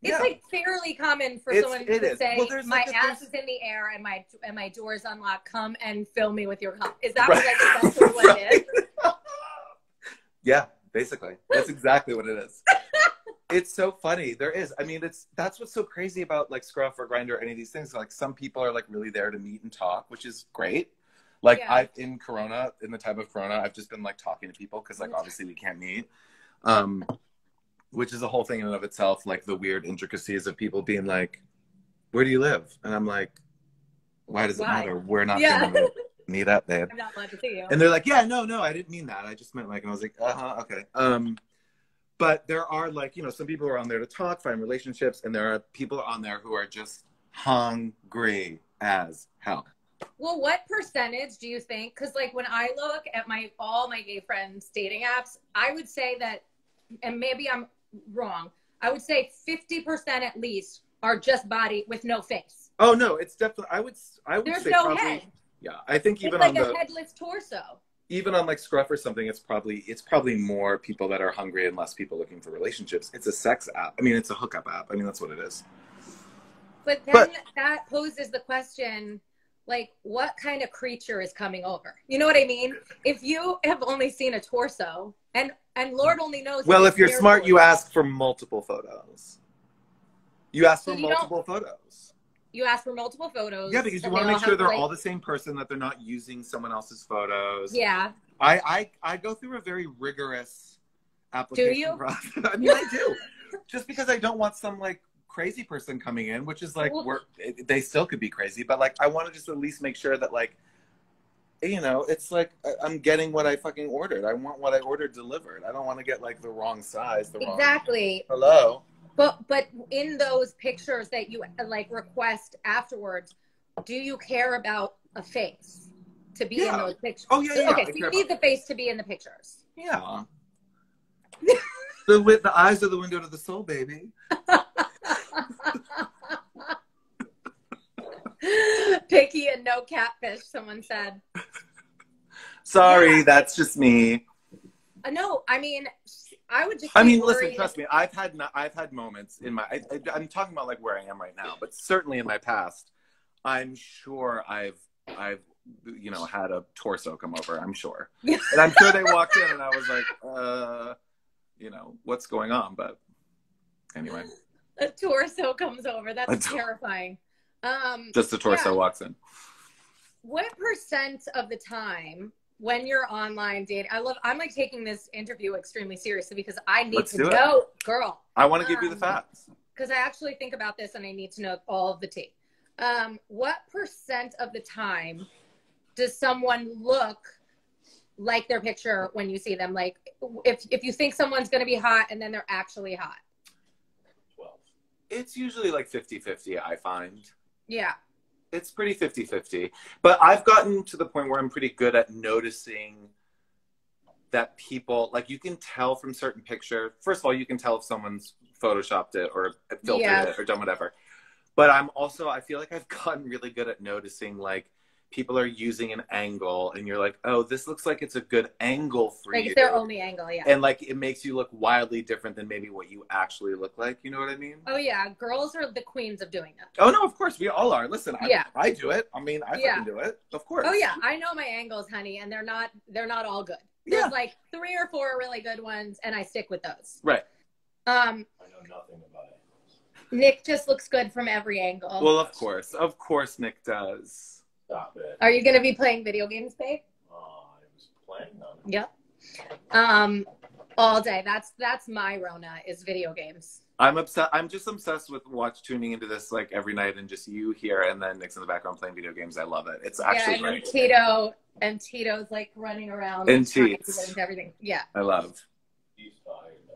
It's Yeah. like fairly common for It someone to is. say, Well, there's my like ass there's- is in the air and my door is unlocked. Come and fill me with your cum. Is that Right. like exactly what it is? Yeah, basically. That's exactly what it is. It's so funny. There is. I mean, that's what's so crazy about like Scruff or Grindr or any of these things. Like some people are like really there to meet and talk, which is great. Like Yeah. in the time of Corona, I've just been like talking to people because like obviously we can't meet. Which is a whole thing in and of itself, like the weird intricacies of people being like, where do you live? And I'm like, why does it matter? We're not going to meet up, babe. I'm not allowed to see you. And they're like, yeah, no, I didn't mean that. I just meant like, and I was like, okay. But there are like, you know, some people are on there to talk, find relationships, and there are people on there who are just hungry as hell. Well, what percentage do you think? Because like when I look at all my gay friends' dating apps, I would say that, and maybe I'm wrong, I would say 50% at least are just body with no face. Oh no, it's definitely. I would There's say no probably. head. Yeah, I think even it's like on a headless torso. even on like Scruff or something, it's probably more people that are hungry and less people looking for relationships. It's a sex app. I mean, it's a hookup app. I mean, that's what it is. But then that poses the question, like, what kind of creature is coming over? You know what I mean? If you have only seen a torso, and Lord only knows. Well, if you're smart, you ask for multiple photos. You ask for multiple photos. You ask for multiple photos. Yeah, because you want to make sure they're all the same person, that they're not using someone else's photos. Yeah. I go through a very rigorous application process. I mean, I do. Just because I don't want some like crazy person coming in, which is like they still could be crazy, but like I want to just at least make sure that like, you know, it's like I'm getting what I fucking ordered. I want what I ordered delivered. I don't want to get like the wrong size. Exactly. Hello. But in those pictures that you like request afterwards, do you care about a face to be in those pictures? Oh yeah. Okay, so you need the face to be in the pictures. Yeah. The eyes are the window to the soul, baby. Picky and no catfish, someone said. Sorry, that's just me. No, I mean, I would just. Listen, trust me. I've had moments in my. I'm talking about like where I am right now, but certainly in my past, I'm sure I've you know had a torso come over. I'm sure, and I'm sure they walked in and I was like, you know, what's going on? But anyway, a torso comes over. That's terrifying. Just the torso walks in. What percent of the time when you're online dating, I'm like taking this interview extremely seriously because I need to know, girl. I want to give you the facts. Because I actually think about this and I need to know all of the tea. What percent of the time does someone look like their picture when you see them? Like if you think someone's going to be hot and then they're actually hot. Well, it's usually like 50-50, I find. Yeah. It's pretty 50-50. But I've gotten to the point where I'm pretty good at noticing that people, like, you can tell from certain pictures. First of all, you can tell if someone's photoshopped it or filtered it or done whatever. But I feel like I've gotten really good at noticing, like, people are using an angle and you're like, oh, this looks like it's a good angle for you. Like, it's their only angle, yeah. And, like, it makes you look wildly different than maybe what you actually look like. You know what I mean? Oh, yeah. Girls are the queens of doing it. Oh, no, of course. We all are. Listen, I do it. I mean, I fucking do it. Of course. Oh, yeah. I know my angles, honey, and they're not all good. There's like 3 or 4 really good ones, and I stick with those. Right. I know nothing about it. Nick just looks good from every angle. Well, of course Nick does. Stop it. Are you going to be playing video games, babe? I was playing on it. Yep. All day. That's my Rona, is video games. I'm just obsessed with tuning into this, like, every night, and just you here and then Nick's in the background playing video games. I love it. It's actually great. Tito's like running around and everything. Yeah. I love. He's fine, though.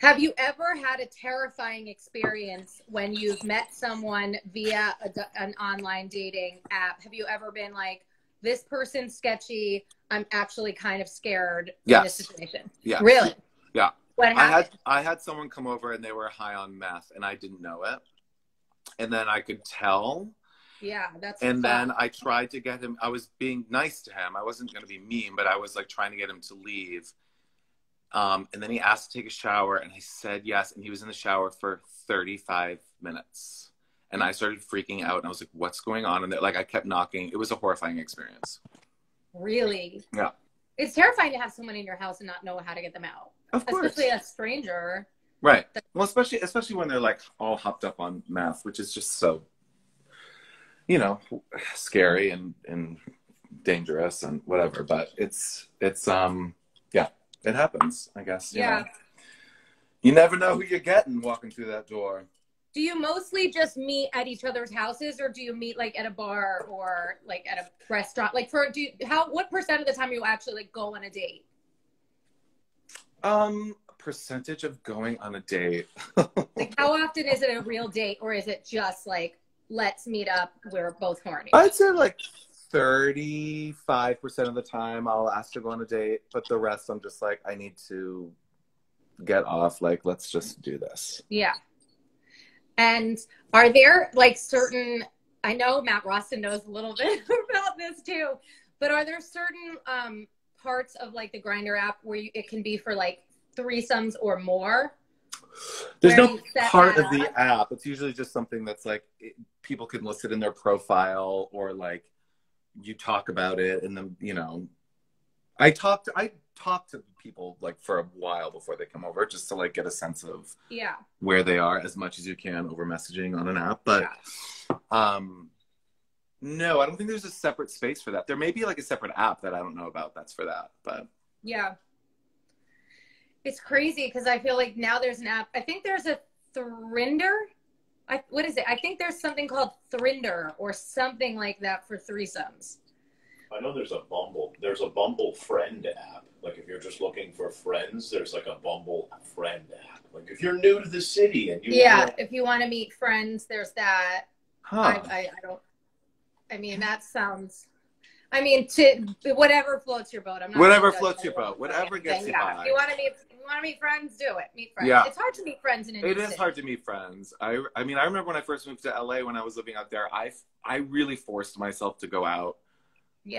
Have you ever had a terrifying experience when you've met someone via an online dating app? Have you ever been like, this person's sketchy, I'm actually kind of scared in this situation? Yeah. Really? Yeah. What happened? I had someone come over and they were high on meth and I didn't know it. And then I could tell. Yeah, that's and then I tried to get him. I was being nice to him. I wasn't going to be mean, but I was like trying to get him to leave. And then he asked to take a shower and I said yes. And he was in the shower for 35 minutes. And I started freaking out and I was like, what's going on? And like, I kept knocking. It was a horrifying experience. Really? Yeah. It's terrifying to have someone in your house and not know how to get them out. Of course. Especially a stranger. Right. Well, especially when they're like all hopped up on meth, which is just so, you know, scary and dangerous and whatever. But it's yeah, it happens, I guess. Yeah. You never know who you're getting walking through that door. Do you mostly just meet at each other's houses, or do you meet like at a bar or like at a restaurant? Like what percent of the time you actually like go on a date? Percentage of going on a date. Like, how often is it a real date, or is it just like, let's meet up, we're both horny? I'd say like 35% of the time I'll ask to go on a date, but the rest I'm just like, I need to get off. Like, let's just do this. Yeah. And are there like certain, I know Matt Roston knows a little bit about this too, but are there certain parts of like the Grindr app where it can be for like threesomes or more? There's no part of the app. It's usually just something that's like people can list it in their profile, or like you talk about it, and then, you know, I talk to people like for a while before they come over, just to like get a sense of where they are as much as you can over messaging on an app. But no, I don't think there's a separate space for that. There may be like a separate app that I don't know about that's for that, but yeah. It's crazy because I feel like now there's an app. I think there's a Thrinder. What is it? I think there's something called Thrinder or something like that for threesomes. I know there's a Bumble. There's a Bumble friend app. Like if you're just looking for friends, there's like a Bumble friend app. Like if you're new to the city and if you want to meet friends, there's that. Huh. I don't. I mean, that sounds. I mean, to whatever floats your boat. I'm not. Whatever floats your boat. Whatever gets you by. If you want to meet friends, do it. Meet friends. Yeah. It's hard to meet friends in a new city. It is hard to meet friends. I mean, I remember when I first moved to LA when I was living out there, I really forced myself to go out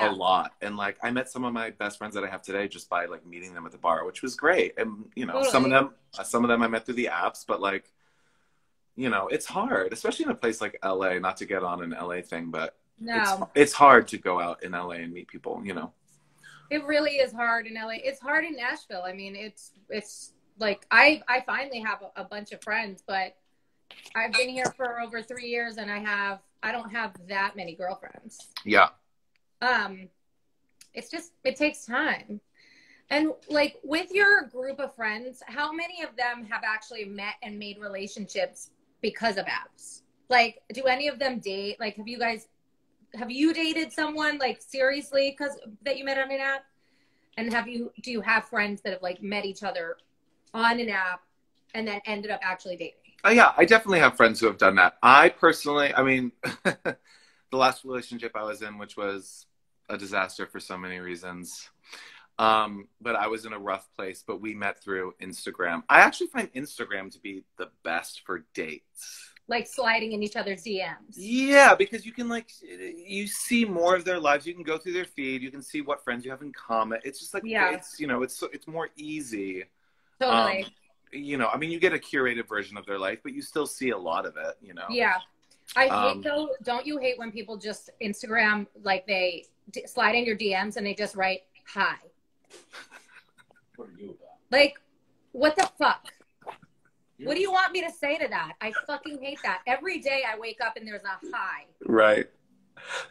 a lot. And like, I met some of my best friends that I have today just by like meeting them at the bar, which was great. And, you know, totally. some of them I met through the apps, but like, you know, it's hard, especially in a place like LA, not to get on an LA thing, but it's hard to go out in LA and meet people, you know. It really is hard in LA. It's hard in Nashville. I mean, it's like I finally have a bunch of friends, but I've been here for over 3 years and I don't have that many girlfriends. Yeah. It's just, it takes time. And like with your group of friends, how many of them have actually met and made relationships because of apps? Like, do any of them date? Like, have you dated someone like seriously that you met on an app? And do you have friends that have like met each other on an app and then ended up actually dating? Oh yeah, I definitely have friends who have done that. I personally, I mean, the last relationship I was in, which was a disaster for so many reasons. But I was in a rough place, but we met through Instagram. I actually find Instagram to be the best for dates. Like sliding in each other's DMs. Yeah, because you can like, you see more of their lives. You can go through their feed. You can see what friends you have in common. It's just like, it's, you know, it's more easy. Totally. You know, I mean, you get a curated version of their life, but you still see a lot of it, you know? Yeah. I hate though, don't you hate when people just Instagram, like they slide in your DMs and they just write, hi. What are you about? Like, what the fuck? What do you want me to say to that? I fucking hate that. Every day I wake up and there's a hi. Right.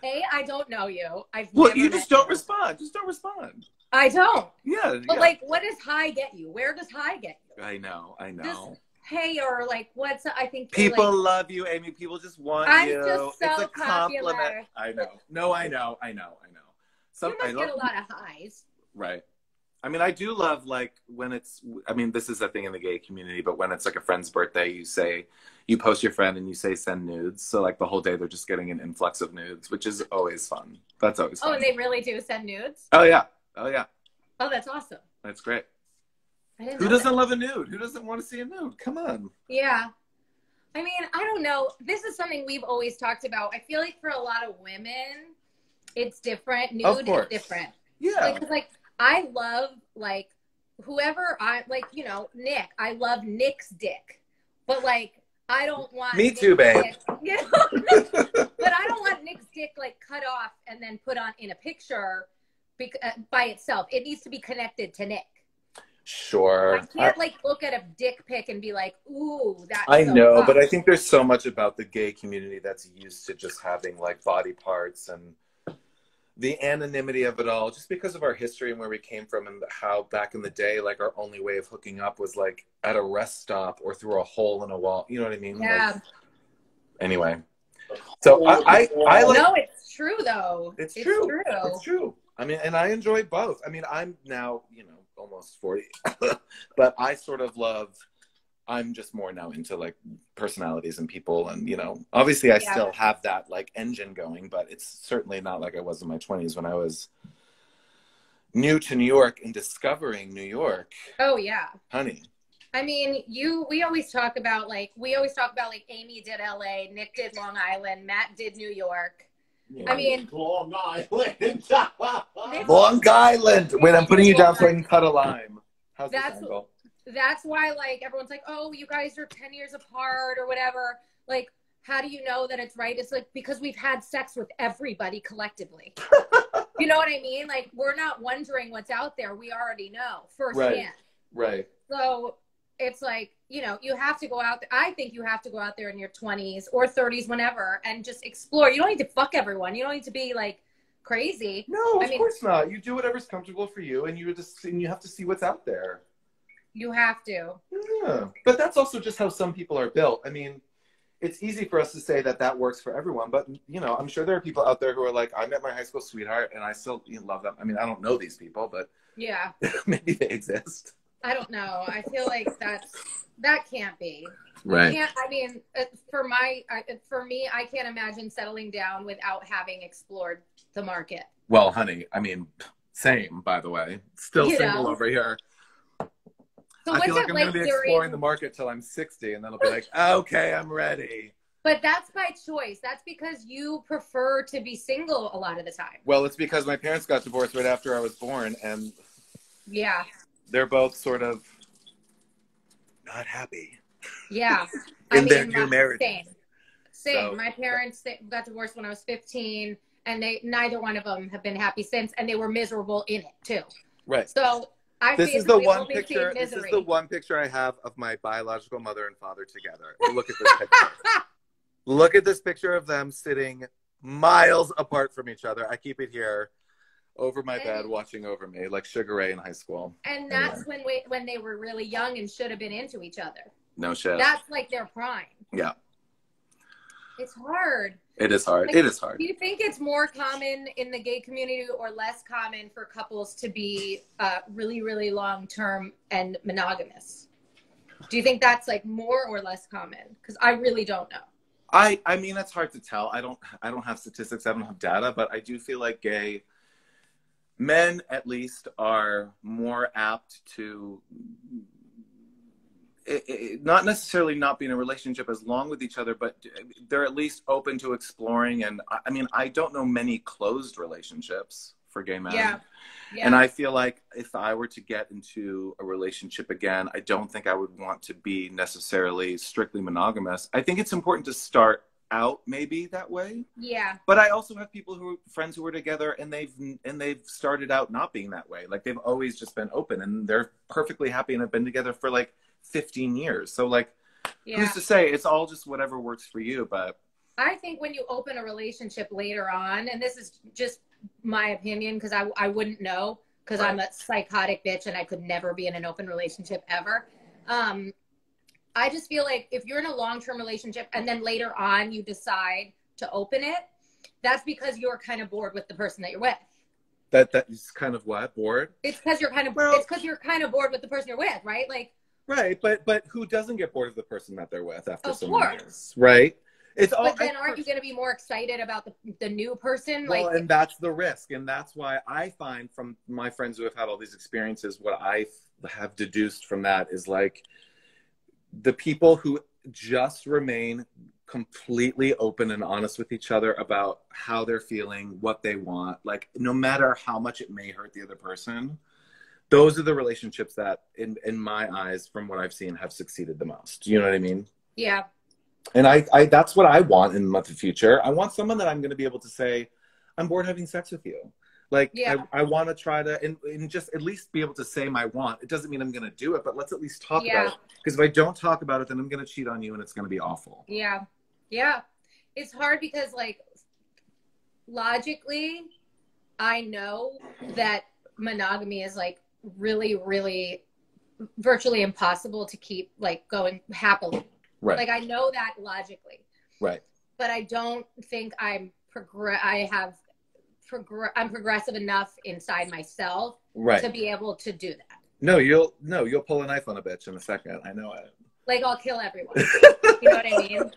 A, I don't know you. Well, you just don't respond. Just don't respond. I don't. Yeah. But like, what does hi get you? Where does hi get you? I know. Just, hey, or like, I think people like, love you, Amy. People just want you. I'm just so it's a popular. compliment. I know. No, I know. You must get a lot of highs. Right. I mean, I do love like when it's, I mean, this is a thing in the gay community, but when it's like a friend's birthday, you post your friend and you say send nudes. So like the whole day they're just getting an influx of nudes, which is always fun. That's always fun. Oh, and they really do send nudes? Oh, yeah. Oh, yeah. Oh, that's awesome. That's great. Who doesn't love a nude? Who doesn't want to see a nude? Come on. Yeah. I mean, I don't know. This is something we've always talked about. I feel like for a lot of women, it's different. Nude is different. Yeah. Like I love, like, whoever you know, Nick. I love Nick's dick. But, like, I don't want Me Nick's too, babe. Dick, you know? But I don't want Nick's dick, like, cut off and then put on in a picture by itself. It needs to be connected to Nick. Sure. I can't, like, look at a dick pic and be like, ooh, that's I so know, hot. but I think there's so much about the gay community that's used to just having, like, body parts and the anonymity of it all, just because of our history and where we came from and how back in the day, like, our only way of hooking up was, like, at a rest stop or through a hole in a wall. You know what I mean? Yeah. Like, anyway. So I like... No, it's true, though. It's true. It's true. I mean, and I enjoy both. I mean, I'm now, you know, almost 40. But I sort of I'm just more now into like personalities and people, and you know, obviously I still have that like engine going, but it's certainly not like I was in my 20s when I was new to New York and discovering New York. Oh yeah, honey. I mean, we always talk about like Amy did LA, Nick did Long Island, Matt did New York. Yeah, I mean, Long Island. Long Island. Wait, I'm putting you down so I can cut a lime. How's this angle? That's why, like, everyone's like, oh, you guys are 10 years apart or whatever. Like, how do you know that it's right? It's like, because we've had sex with everybody collectively. You know what I mean? Like, we're not wondering what's out there. We already know firsthand. Right. So it's like, you know, you have to go out there. I think you have to go out there in your 20s or 30s, whenever, and just explore. You don't need to fuck everyone. You don't need to be, like, crazy. No, of course not. You do whatever's comfortable for you, and you have to see what's out there. You have to. Yeah. But that's also just how some people are built. I mean, it's easy for us to say that works for everyone, but, you know, I'm sure there are people out there who are like, I met my high school sweetheart and I still love them. I mean, I don't know these people, but yeah, maybe they exist. I don't know. I feel like that can't be. Right. I mean, for me, I can't imagine settling down without having explored the market. Well, honey, I mean, same, by the way. Still single over here. So I feel like I'm going to be exploring during... the market till I'm 60, and then I'll be like, okay, I'm ready. But that's by choice. That's because you prefer to be single a lot of the time. Well, it's because my parents got divorced right after I was born, and yeah, they're both sort of not happy. Yeah. Their new marriage. Same. So, my parents got divorced when I was 15, and neither one of them have been happy since, and they were miserable in it too. Right. So this is the one picture. This is the one picture I have of my biological mother and father together. Look at this picture. Look at this picture of them sitting miles apart from each other. I keep it here over my bed, watching over me, like Sugar Ray in high school. And that's when they were really young and should have been into each other. No shit. That's like their prime. Yeah. It's hard. It is hard. Like, it is hard. Do you think it's more common in the gay community or less common for couples to be really, really long-term and monogamous? Do you think that's like more or less common? Because I really don't know. I mean, it's hard to tell. I don't have statistics. I don't have data, but I do feel like gay men, at least, are more apt to not necessarily not be in a relationship as long with each other, but they're at least open to exploring. And I mean, I don't know many closed relationships for gay men. Yeah. Yeah. And I feel like if I were to get into a relationship again, I don't think I would want to be necessarily strictly monogamous. I think it's important to start out maybe that way. Yeah. But I also have friends who were together and they've started out not being that way. Like they've always just been open and they're perfectly happy and have been together for like 15 years. So like, who's to say? It's all just whatever works for you. But I think when you open a relationship later on, and this is just my opinion because I wouldn't know because I'm a psychotic bitch and I could never be in an open relationship ever. I just feel like if you're in a long-term relationship and then later on you decide to open it, that's because you're kind of bored with the person that you're with. That is kind of what? Bored? It's because you're kind of it's because you're kind of bored with the person you're with, right? Like right, but who doesn't get bored of the person that they're with after so many course. Years, right? It's all. But then, aren't you going to be more excited about the new person? Well, like, and that's the risk, and that's why I find from my friends who have had all these experiences, what I have deduced from that is like the people who just remain completely open and honest with each other about how they're feeling, what they want, like no matter how much it may hurt the other person. Those are the relationships that, in my eyes, from what I've seen, have succeeded the most. You know what I mean? Yeah. And I that's what I want in the future. I want someone that I'm going to be able to say, I'm bored having sex with you. Like, yeah. I want to try to, and just at least be able to say my want. It doesn't mean I'm going to do it, but let's at least talk about it. Because if I don't talk about it, then I'm going to cheat on you and it's going to be awful. Yeah. Yeah. It's hard because, like, logically, I know that monogamy is, like, really, really virtually impossible to keep, like, going happily. Right. Like, I know that logically. Right. But I don't think I'm progressive enough inside myself to be able to do that. No, you'll pull a knife on a bitch in a second. I know it. Like, I'll kill everyone. You know what I mean?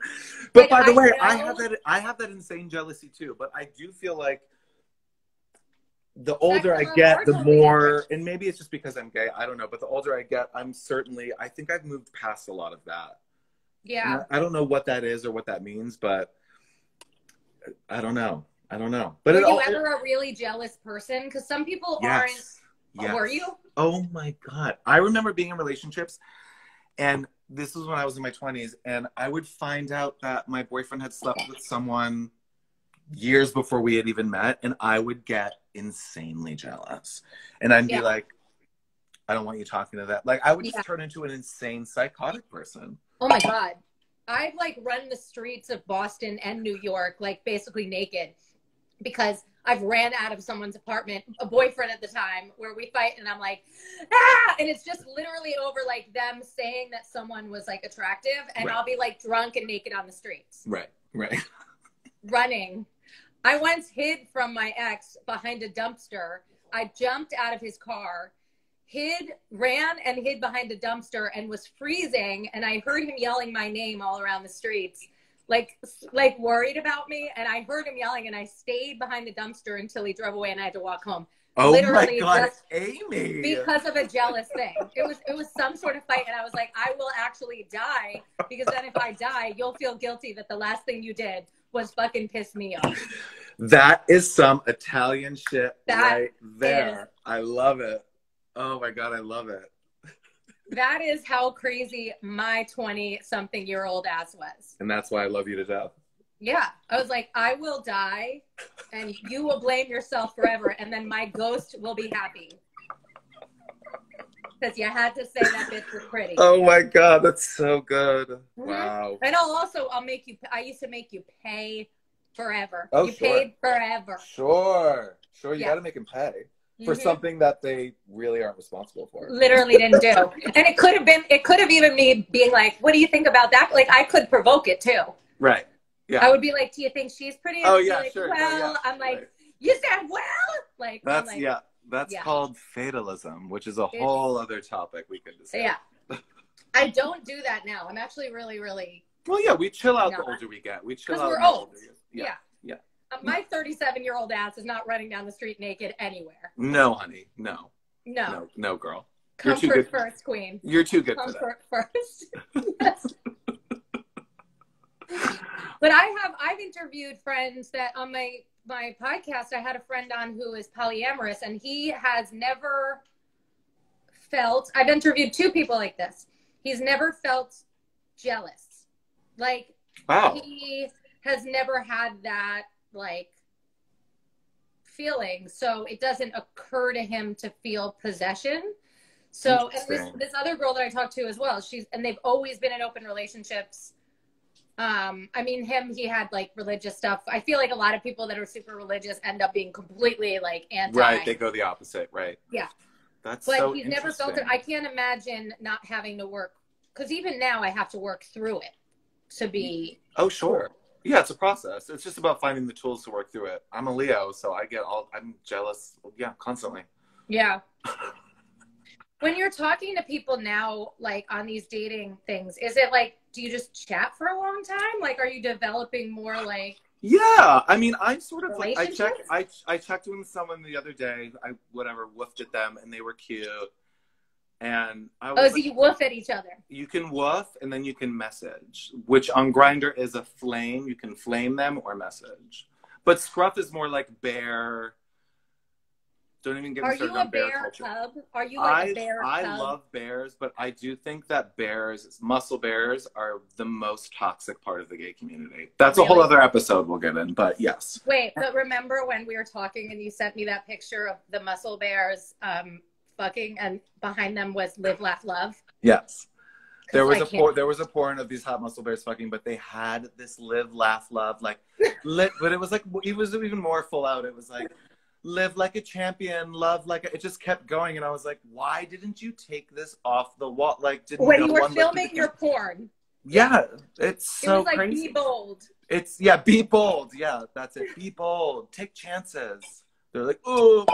But like, by the way, I have that insane jealousy too. But I do feel like the older I get, the more, and maybe it's just because I'm gay, I don't know. But the older I get, I think I've moved past a lot of that. Yeah. I don't know what that is or what that means, but I don't know. But were you ever a really jealous person? Because some people aren't. Yes. Were you? Oh my God. I remember being in relationships, and this was when I was in my 20s, and I would find out that my boyfriend had slept with someone years before we had even met, and I would get insanely jealous. And I'd be like, I don't want you talking to that. Like, I would just turn into an insane psychotic person. Oh my God. I've like run the streets of Boston and New York, like basically naked, because I've ran out of someone's apartment, a boyfriend at the time, where we fight and I'm like, ah! And it's just literally over like them saying that someone was like attractive, and I'll be like drunk and naked on the streets. Right. Running. I once hid from my ex behind a dumpster. I jumped out of his car, ran and hid behind a dumpster and was freezing. And I heard him yelling my name all around the streets, like worried about me. And I heard him yelling and I stayed behind the dumpster until he drove away and I had to walk home. Oh literally, my God, Amy. Because of a jealous thing. It was some sort of fight. And I was like, I will actually die, because then if I die, you'll feel guilty that the last thing you did was fucking piss me off. That is some Italian shit right there. I love it. Oh my God, I love it. That is how crazy my 20-something-year-old ass was. And that's why I love you to death. Yeah. I was like, I will die and you will blame yourself forever. And then my ghost will be happy. Because you had to say that bitch was pretty. Oh my God, that's so good. Mm-hmm. Wow. And I used to make you pay forever. Oh, you paid forever. Sure. You got to make him pay for something that they really aren't responsible for. Literally didn't do. And it could have even me being like, what do you think about that? Like, I could provoke it too. Right. Yeah. I would be like, do you think she's pretty? Oh yeah, like, sure. Well, I'm like, you said well? Like, that's That's called fatalism, which is a whole other topic we could discuss. Yeah. I don't do that now. I'm actually really, really Well, yeah, we chill out the Not. older we get. We chill 'Cause out. we're the old. older we get. Yeah. Yeah. My 37-year-old ass is not running down the street naked anywhere. No, honey. No. No. No, girl. Comfort You're too good. first, queen. You're too good for that. Comfort first. Yes. But I've interviewed friends that on my podcast, I had a friend on who is polyamorous, and he has never felt, I've interviewed 2 people like this. He's never felt jealous. Like, Wow. he has never had that, like, feeling. So it doesn't occur to him to feel possession. So, and this other girl that I talked to as well, and they've always been in open relationships. I mean, he had like religious stuff. I feel like a lot of people that are super religious end up being completely like anti. Right, they go the opposite, right? Yeah. That's but so he's never felt it. I can't imagine not having to work, because even now I have to work through it to be. Oh, sure. Yeah, it's a process. It's just about finding the tools to work through it. I'm a Leo, so I'm jealous. Yeah, constantly. Yeah. When you're talking to people now, like on these dating things, is it like, do you just chat for a long time? Like, are you developing more like? Yeah, I mean, I'm sort of like, I checked in with someone the other day. I woofed at them, and they were cute. And I was so you woof at each other? You can woof, and then you can message, which on Grindr is a flame. You can flame them or message. But Scruff is more like bear. Don't even get me started on bear culture. Cub? Are you like a bear I cub? love bears, but I do think that muscle bears, are the most toxic part of the gay community. That's a whole other episode we'll get in, but yes. Wait, but remember when we were talking and you sent me that picture of the muscle bears fucking, and behind them was Live, Laugh, Love? Yes. There was a porn of these hot muscle bears fucking, but they had this Live, Laugh, Love, like, but it was like, it was even more full out. It was like, live like a champion, love like it just kept going, and I was like, why didn't you take this off the wall? Like, when you were filming your porn? Yeah, it's so it was like, crazy. Be bold. Be bold. Yeah, that's it. Be bold. Take chances. They're like, oh.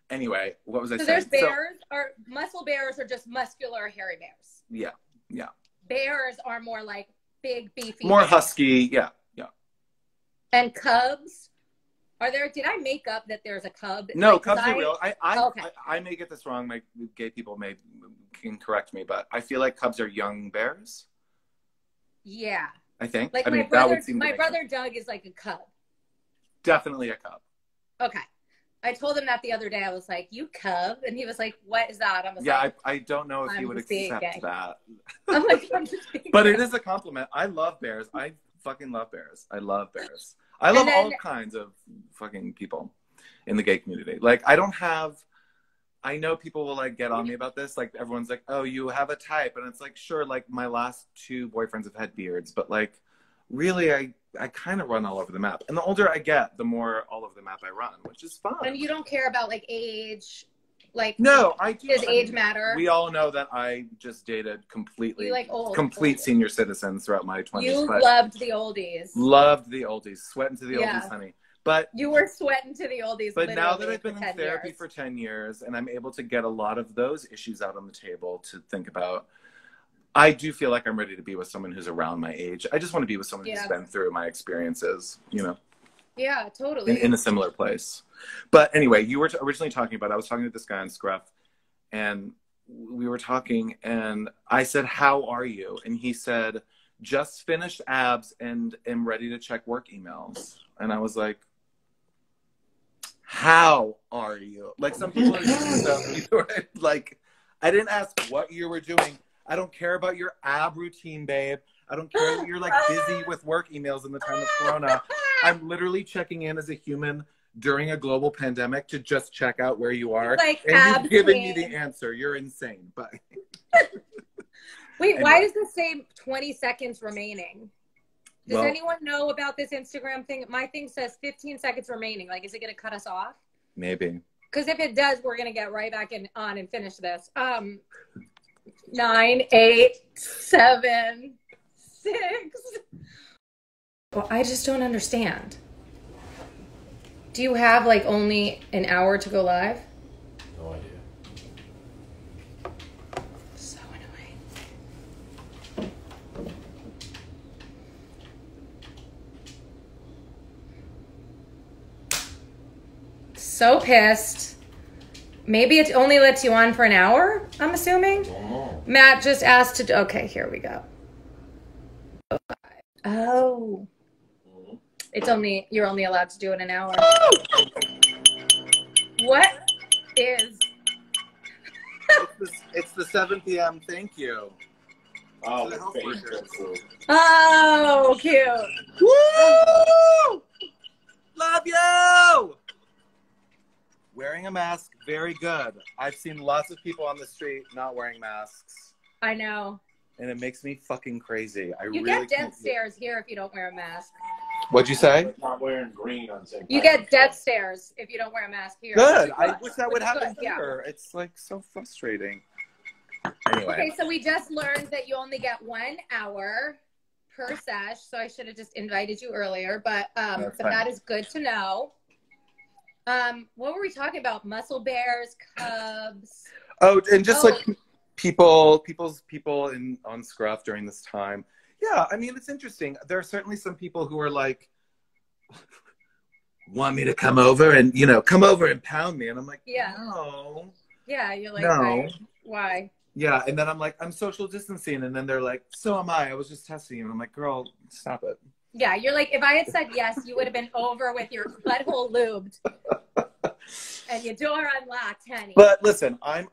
Anyway, what was I saying? So there's bears, or muscle bears are just muscular, hairy bears. Yeah. Bears are more like big, beefy. More bears. Husky. Yeah. And cubs. Did I make up that there's a cub? No, cubs are real. I may get this wrong. My gay people can correct me, but I feel like cubs are young bears. Yeah. I think. Like my brother Doug is like a cub. Definitely a cub. Okay. I told him that the other day. I was like, "You cub," and he was like, "What is that?" I was like, I don't know if he would accept that. I'm like, I'm just being but gay. It is a compliment. I love bears. I fucking love bears. I love bears. I love all kinds of fucking people in the gay community. Like, I know people will like get on me about this. Like, everyone's like, oh, you have a type. And it's like, sure, like my last 2 boyfriends have had beards, but like, really, I kind of run all over the map. And the older I get, the more all over the map I run, which is fun. And you don't care about like age? Like, no, I do. Does age matter? We all know that I just dated complete old. Senior citizens throughout my 20s. You loved the oldies. Loved the oldies. Sweating to the oldies, honey. But you were sweating to the oldies. But now that I've been in therapy for 10 years and I'm able to get a lot of those issues out on the table to think about, I do feel like I'm ready to be with someone who's around my age. I just want to be with someone who's been through my experiences, Yeah, totally. In a similar place. But anyway, you were originally talking about, I was talking to this guy on Scruff, and we were talking, and I said, how are you? And he said, just finished abs and am ready to check work emails. And I was like, how are you? Like, some people are just like, I didn't ask what you were doing. I don't care about your ab routine, babe. I don't care that you're like busy with work emails in the time of Corona. I'm literally checking in as a human during a global pandemic to just check out where you are. Like, and you've given me the answer. You're insane. But wait, why does it say 20 seconds remaining? Does anyone know about this Instagram thing? My thing says 15 seconds remaining. Like, is it going to cut us off? Maybe. Because if it does, we're going to get right back on and finish this. 9, 8, 7, 6. Well, I just don't understand. Do you have like only an hour to go live? No idea. So annoying. so pissed. Maybe it only lets you on for an hour, I'm assuming. Oh. Matt just asked to... Okay, here we go. Oh. It's only... You're only allowed to do it an hour. What is... It's the 7 p.m. Thank you. Oh, The the health face workers. crew. Oh, cute. Woo! Love you! Wearing a mask, very good. I've seen lots of people on the street not wearing masks, I know. and it makes me fucking crazy. You really get death stares here if you don't wear a mask. What'd you say? Not wearing green on St. You Patrick's get death Day. stares if you don't wear a mask here. Good. Which is I good. wish that would Which is happen good, yeah. here. It's like so frustrating. Anyway. Okay, so we just learned that you only get 1 hour per sesh, so I should have just invited you earlier, but That's fine. that is good to know. What were we talking about? Muscle bears, cubs. Oh, and just like people on Scruff during this time. Yeah, I mean, it's interesting. There are certainly some people who are like, want me to come over and, come over and pound me. And I'm like, Yeah. no. Yeah, you're like, No. why? Yeah, and then I'm like, I'm social distancing. And then they're like, so am I. I was just testing you. And I'm like, girl, stop it. Yeah, you're like, if I had said yes, you would have been over with your butthole lubed and your door unlocked, honey. But listen, I'm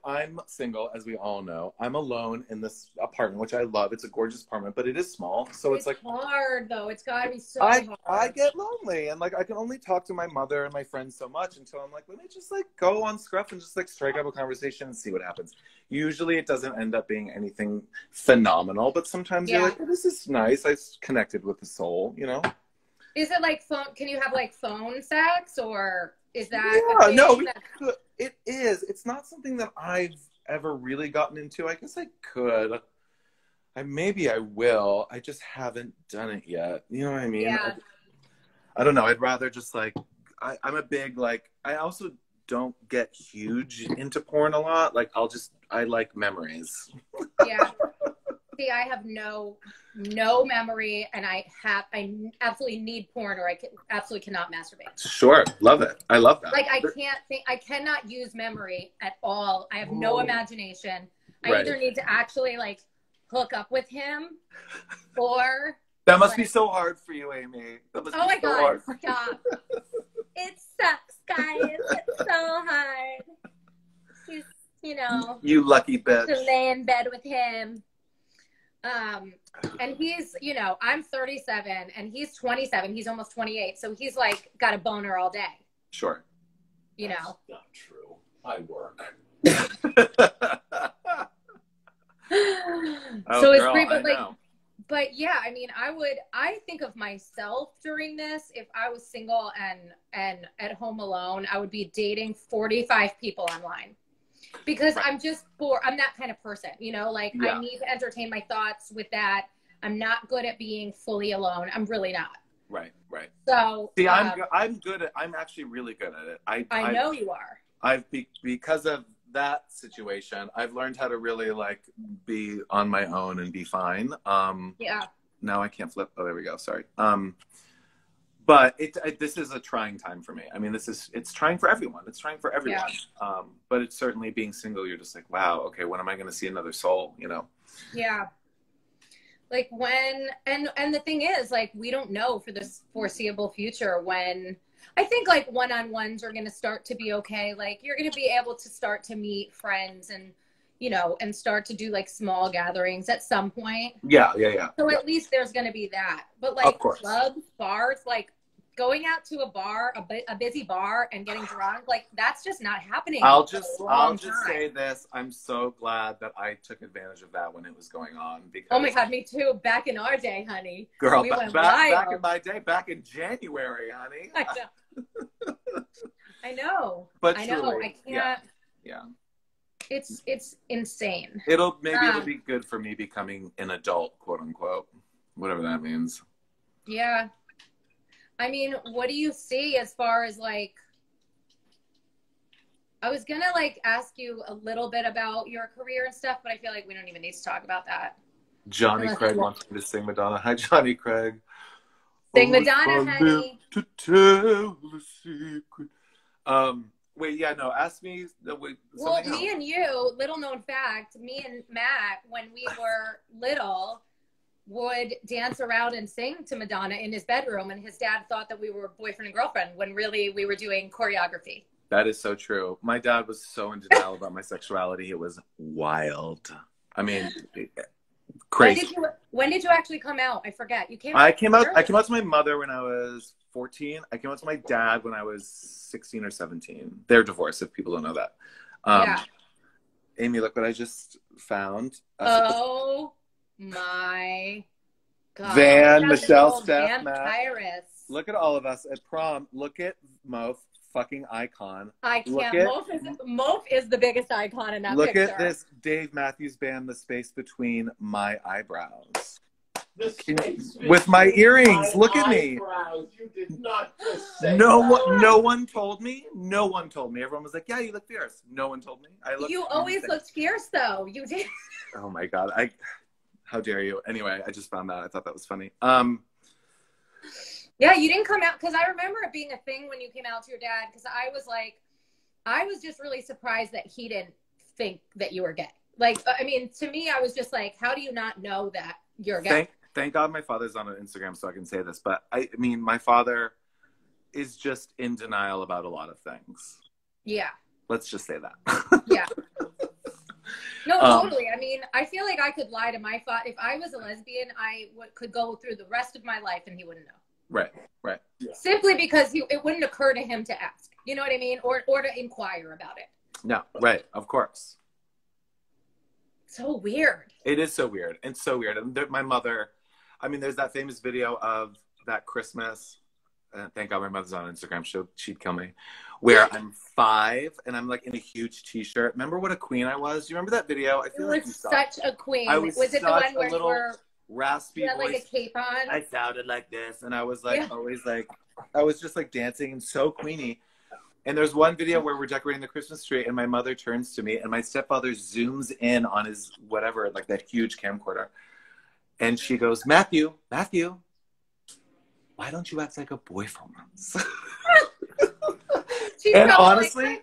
single, as we all know. I'm alone in this apartment, which I love. It's a gorgeous apartment, but it is small. So it's like hard, though. It's got to be so hard. I get lonely, and like I can only talk to my mother and my friends so much until I'm like, let me just like go on Scruff and just like strike up a conversation and see what happens. Usually it doesn't end up being anything phenomenal, but sometimes you're like, oh, this is nice. I connected with the soul, Is it like phone? Can you have like phone sex, or is that? Yeah, no, it is. It's not something that I've ever really gotten into. I guess I could. Maybe I will. I just haven't done it yet. You know what I mean? Yeah. I don't know. I'd rather just like, I'm a big, like, I also don't get huge into porn a lot. Like, I like memories. Yeah. See, I have no memory, and I absolutely need porn, or I absolutely cannot masturbate. Sure. Love it. I love that. Like, I cannot use memory at all. I have no imagination. I Right. either need to actually like hook up with him, or That must be so hard for you, Amy. That must oh be my so God, hard. stop. It sucks, guys. It's so hard. He's, You lucky bitch. to lay in bed with him. And he's, I'm 37 and he's 27. He's almost 28. So he's like got a boner all day, Sure. Know. That's not true. I work. So it's girl, great, but I like, know. but yeah, I mean, I think of myself during this, if I was single and at home alone, I would be dating 45 people online. Because Right. I'm just bored. I'm that kind of person, like Yeah. I need to entertain my thoughts with that. I'm not good at being fully alone. I'm really not. Right. So See, I'm actually really good at it. I know you are. Because of that situation, I've learned how to really like be on my own and be fine. Yeah. Now I can't flip. Oh, there we go. Sorry. But this is a trying time for me. I mean, it's trying for everyone. It's trying for everyone. Yeah. But it's certainly being single. You're just like, wow, okay, when am I going to see another soul? Yeah. Like when, and the thing is, like, we don't know for this foreseeable future when, I think like one-on-ones are going to start to be okay. Like you're going to be able to start to meet friends and, and start to do like small gatherings at some point. Yeah. So at least there's going to be that. But Of like course. clubs, bars, like going out to a bar, a busy bar and getting drunk, like that's just not happening. I'll for a just long say time. this. I'm so glad that I took advantage of that when it was going on. Because, Oh my God, me too. Back in our day, honey. girl, we went back wild. in my day, back in January, honey. I know. I know. But I know. truly, I can't. Yeah. It's insane. Maybe it'll be good for me becoming an adult, quote unquote, whatever that means. Yeah. I mean, what do you see as far as like, I was going to like ask you a little bit about your career and stuff, but I feel like we don't even need to talk about that. Johnny Unless Craig you- wants me to sing Madonna. Hi, Johnny Craig. Sing Oh, Madonna, I live honey. to tell the secret. Wait, yeah, no. Ask me. Well, me and you, little known fact, me and Matt, when we were little, would dance around and sing to Madonna in his bedroom, and his dad thought that we were boyfriend and girlfriend when really we were doing choreography. That is so true. My dad was so in denial about my sexuality. It was wild. I mean, crazy. When did you actually come out? I forget. You came out. I came out to my mother when I was 14. I came out to my dad when I was 16 or 17. They're divorced, if people don't know that. Yeah. Amy, look what I just found. Oh my God. Van, Michelle, Steph, Matt. Look at all of us at prom. Look at Mof, fucking icon. I can't. Mof is the biggest icon in that picture. Look at this Dave Matthews Band, the space between my eyebrows. With my earrings. Look at me. You did not just say no one told me. No one told me. Everyone was like, yeah, you look fierce. No one told me. You always looked fierce, though. You did. Oh, my God. How dare you? Anyway, I just found that. I thought that was funny. Yeah, you didn't come out, because I remember it being a thing when you came out to your dad, because I was just really surprised that he didn't think that you were gay. Like, I mean, to me, I was just like, how do you not know that you're gay? Thank God my father's on Instagram so I can say this, but I mean, my father is just in denial about a lot of things. Yeah. Let's just say that. Yeah. No, totally. I mean, I feel like I could lie to my father. If I was a lesbian, I could go through the rest of my life and he wouldn't know. Right. Yeah. Simply because it wouldn't occur to him to ask. You know what I mean? Or to inquire about it. No, right. Of course. So weird. It is so weird. It's so weird. And my mother, I mean, there's that famous video of that Christmas. Thank God my mother's on Instagram. She'd kill me. Where I'm 5 and I'm like in a huge t-shirt. Remember what a queen I was? Do you remember that video? I feel like you such a queen. Was it the one where you were raspy voice? Like a cape on? I sounded like this, and I was like always like I was just like dancing and so queenie. And there's one video where we're decorating the Christmas tree, and my mother turns to me, and my stepfather zooms in on his whatever, like that huge camcorder, and she goes, Matthew, why don't you act like a boy for once? And honestly,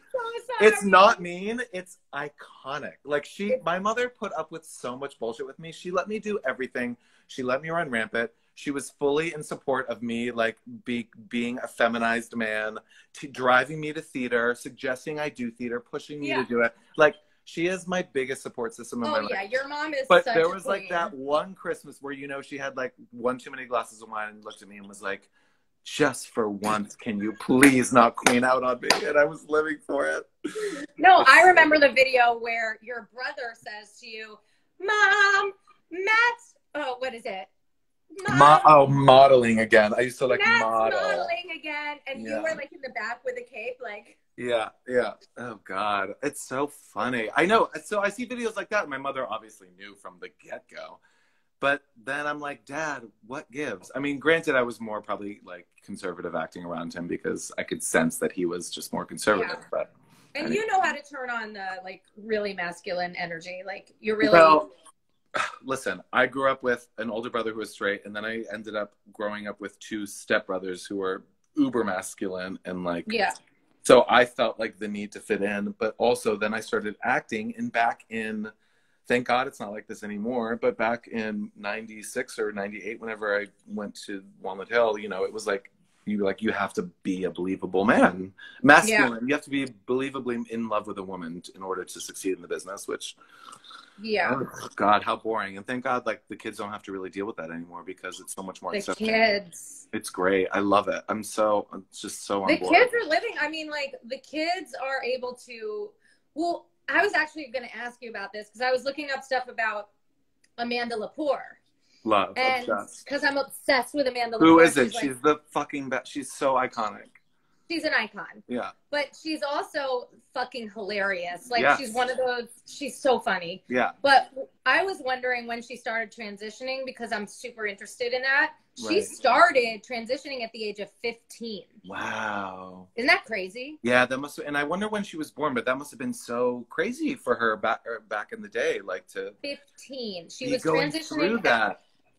it's not mean. It's iconic. Like my mother put up with so much bullshit with me. She let me do everything. She let me run rampant. She was fully in support of me, like being a feminized man, driving me to theater, suggesting I do theater, pushing me to do it. Like she is my biggest support system in my life. Oh yeah, your mom is. But there was like that one Christmas where she had like one too many glasses of wine and looked at me and was like, just for once, can you please not queen out on me? And I was living for it. No, I remember the video where your brother says to you, Mom, what is it? Modeling again. I used to like model. Modeling again. And you were like in the back with a cape, like. Yeah. Oh, God. It's so funny. I know. So I see videos like that. And my mother obviously knew from the get-go. But then I'm like, Dad, what gives? I mean, granted, I was more probably like conservative acting around him because I could sense that he was just more conservative. Yeah. But and you know how to turn on the like really masculine energy. Like you're really. Well, listen, I grew up with an older brother who was straight, and then I ended up growing up with 2 stepbrothers who were uber masculine and like. Yeah. So I felt like the need to fit in, but also then I started acting, and back in. Thank God it's not like this anymore. But back in 96 or 98, whenever I went to Walnut Hill, it was like you have to be a believable man, masculine. Yeah. You have to be believably in love with a woman in order to succeed in the business, which, oh God, how boring. And thank God, like the kids don't have to really deal with that anymore because it's so much more accepting. Kids. It's great. I love it. I'm just so on board. The kids are living. I mean, like the kids are able to, well, I was actually going to ask you about this because I was looking up stuff about Amanda Lepore. Love, obsessed. Because I'm obsessed with Amanda Lepore. Who is it? She's the fucking best. She's so iconic. She's an icon. Yeah. But she's also fucking hilarious. Like, she's one of those, she's so funny. Yeah. But I was wondering when she started transitioning, because I'm super interested in that. She started transitioning at the age of 15. Wow. Isn't that crazy? Yeah, that must have, and I wonder when she was born, but that must have been so crazy for her back in the day, like to 15. She was transitioning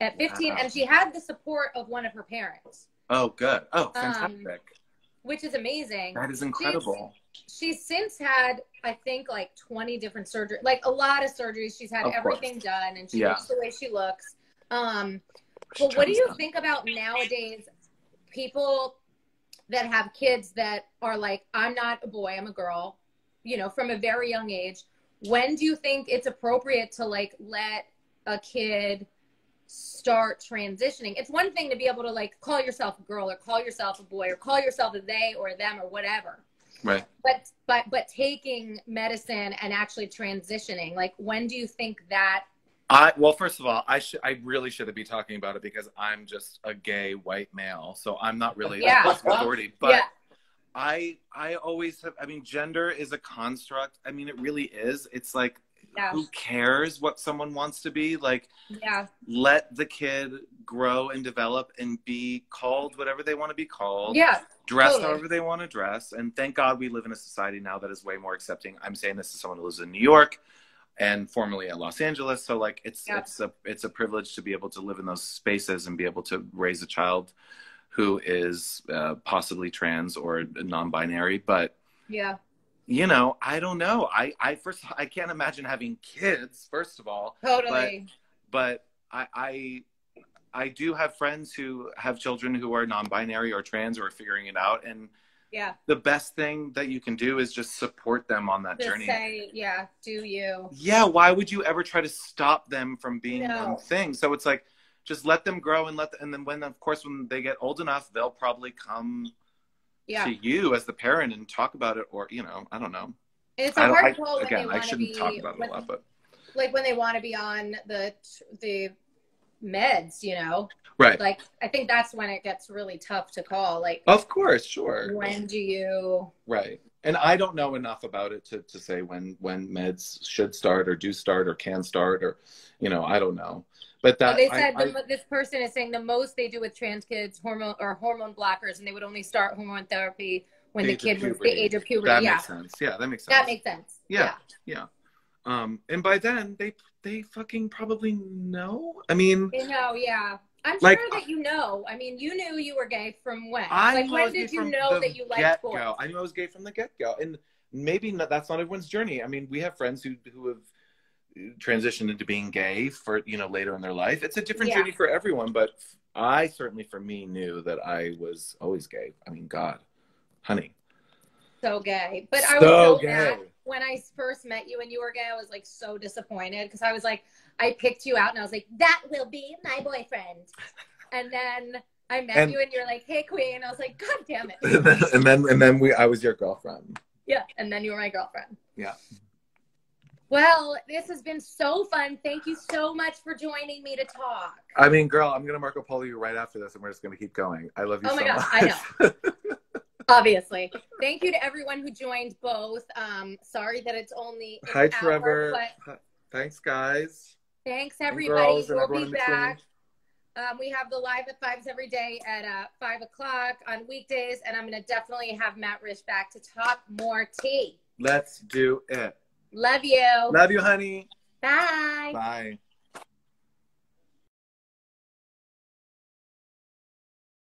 at 15, and she had the support of one of her parents. Oh, good. Oh, fantastic. which is amazing. That is incredible. She's since had, I think, like 20 different surgeries, like a lot of surgeries. She's had everything done, and she looks the way she looks. But what do you think about nowadays people that have kids that are like, I'm not a boy, I'm a girl, you know, from a very young age? When do you think it's appropriate to like let a kid start transitioning? It's one thing to be able to like call yourself a girl or call yourself a boy or call yourself a they or them or whatever. Right. But taking medicine and actually transitioning, like when do you think that? Well, first of all, I really shouldn't be talking about it because I'm just a gay white male, so I'm not really authority. But I always have. I mean, gender is a construct. I mean, it really is. It's like, who cares what someone wants to be? Like, let the kid grow and develop and be called whatever they want to be called. Yeah. Dress however they want to dress. And thank God we live in a society now that is way more accepting. I'm saying this as someone who lives in New York and formerly in Los Angeles. So like it's a privilege to be able to live in those spaces and be able to raise a child who is possibly trans or non-binary. But you know, I don't know. I can't imagine having kids, first of all. Totally. But I do have friends who have children who are non-binary or trans or are figuring it out. And the best thing that you can do is just support them on that journey. Say, do you. Yeah, why would you ever try to stop them from being one thing? So it's like, just let them grow and and then when they get old enough, they'll probably come to you as the parent and talk about it, or, you know, I don't know. It's a hard call when they want to be, talk about it a lot, but like when they want to be on the meds, you know, right? Like I think that's when it gets really tough to call. Like, of course, sure. When do you? Right. And I don't know enough about it to say when meds should start or do start or can start, or, you know, I don't know. But that they said this person is saying the most they do with trans kids hormone blockers, and they would only start hormone therapy when the kid was the age of puberty. That makes sense. Yeah, that makes sense. That makes sense. Yeah. And by then they fucking probably know. I mean, they know. Yeah, I'm sure that you know. I mean, you knew you were gay from when? When did you know that you liked boys? I knew I was gay from the get-go, and maybe that's not everyone's journey. I mean, we have friends who have transitioned into being gay for, you know, later in their life. It's a different journey for everyone, but I certainly, for me, knew that I was always gay. I mean, God, honey. So gay. But I was so mad when I first met you and you were gay. I was like so disappointed because I was like, I picked you out and I was like, that will be my boyfriend. And then I met you and you're like, hey, queen. I was like, God damn it. and then I was your girlfriend. Yeah. And then you were my girlfriend. Yeah. Well, this has been so fun. Thank you so much for joining me to talk. I mean, girl, I'm going to Marco Polo you right after this, and we're just going to keep going. I love you so much. Oh, my God. I know. Obviously. Thank you to everyone who joined both. Sorry that it's only an Hi, Trevor. But thanks, guys. Thanks, everybody. We'll be back. We have the live at 5s every day at 5 o'clock on weekdays, and I'm going to definitely have Matt Rich back to talk more tea. Let's do it. Love you. Love you, honey. Bye. Bye.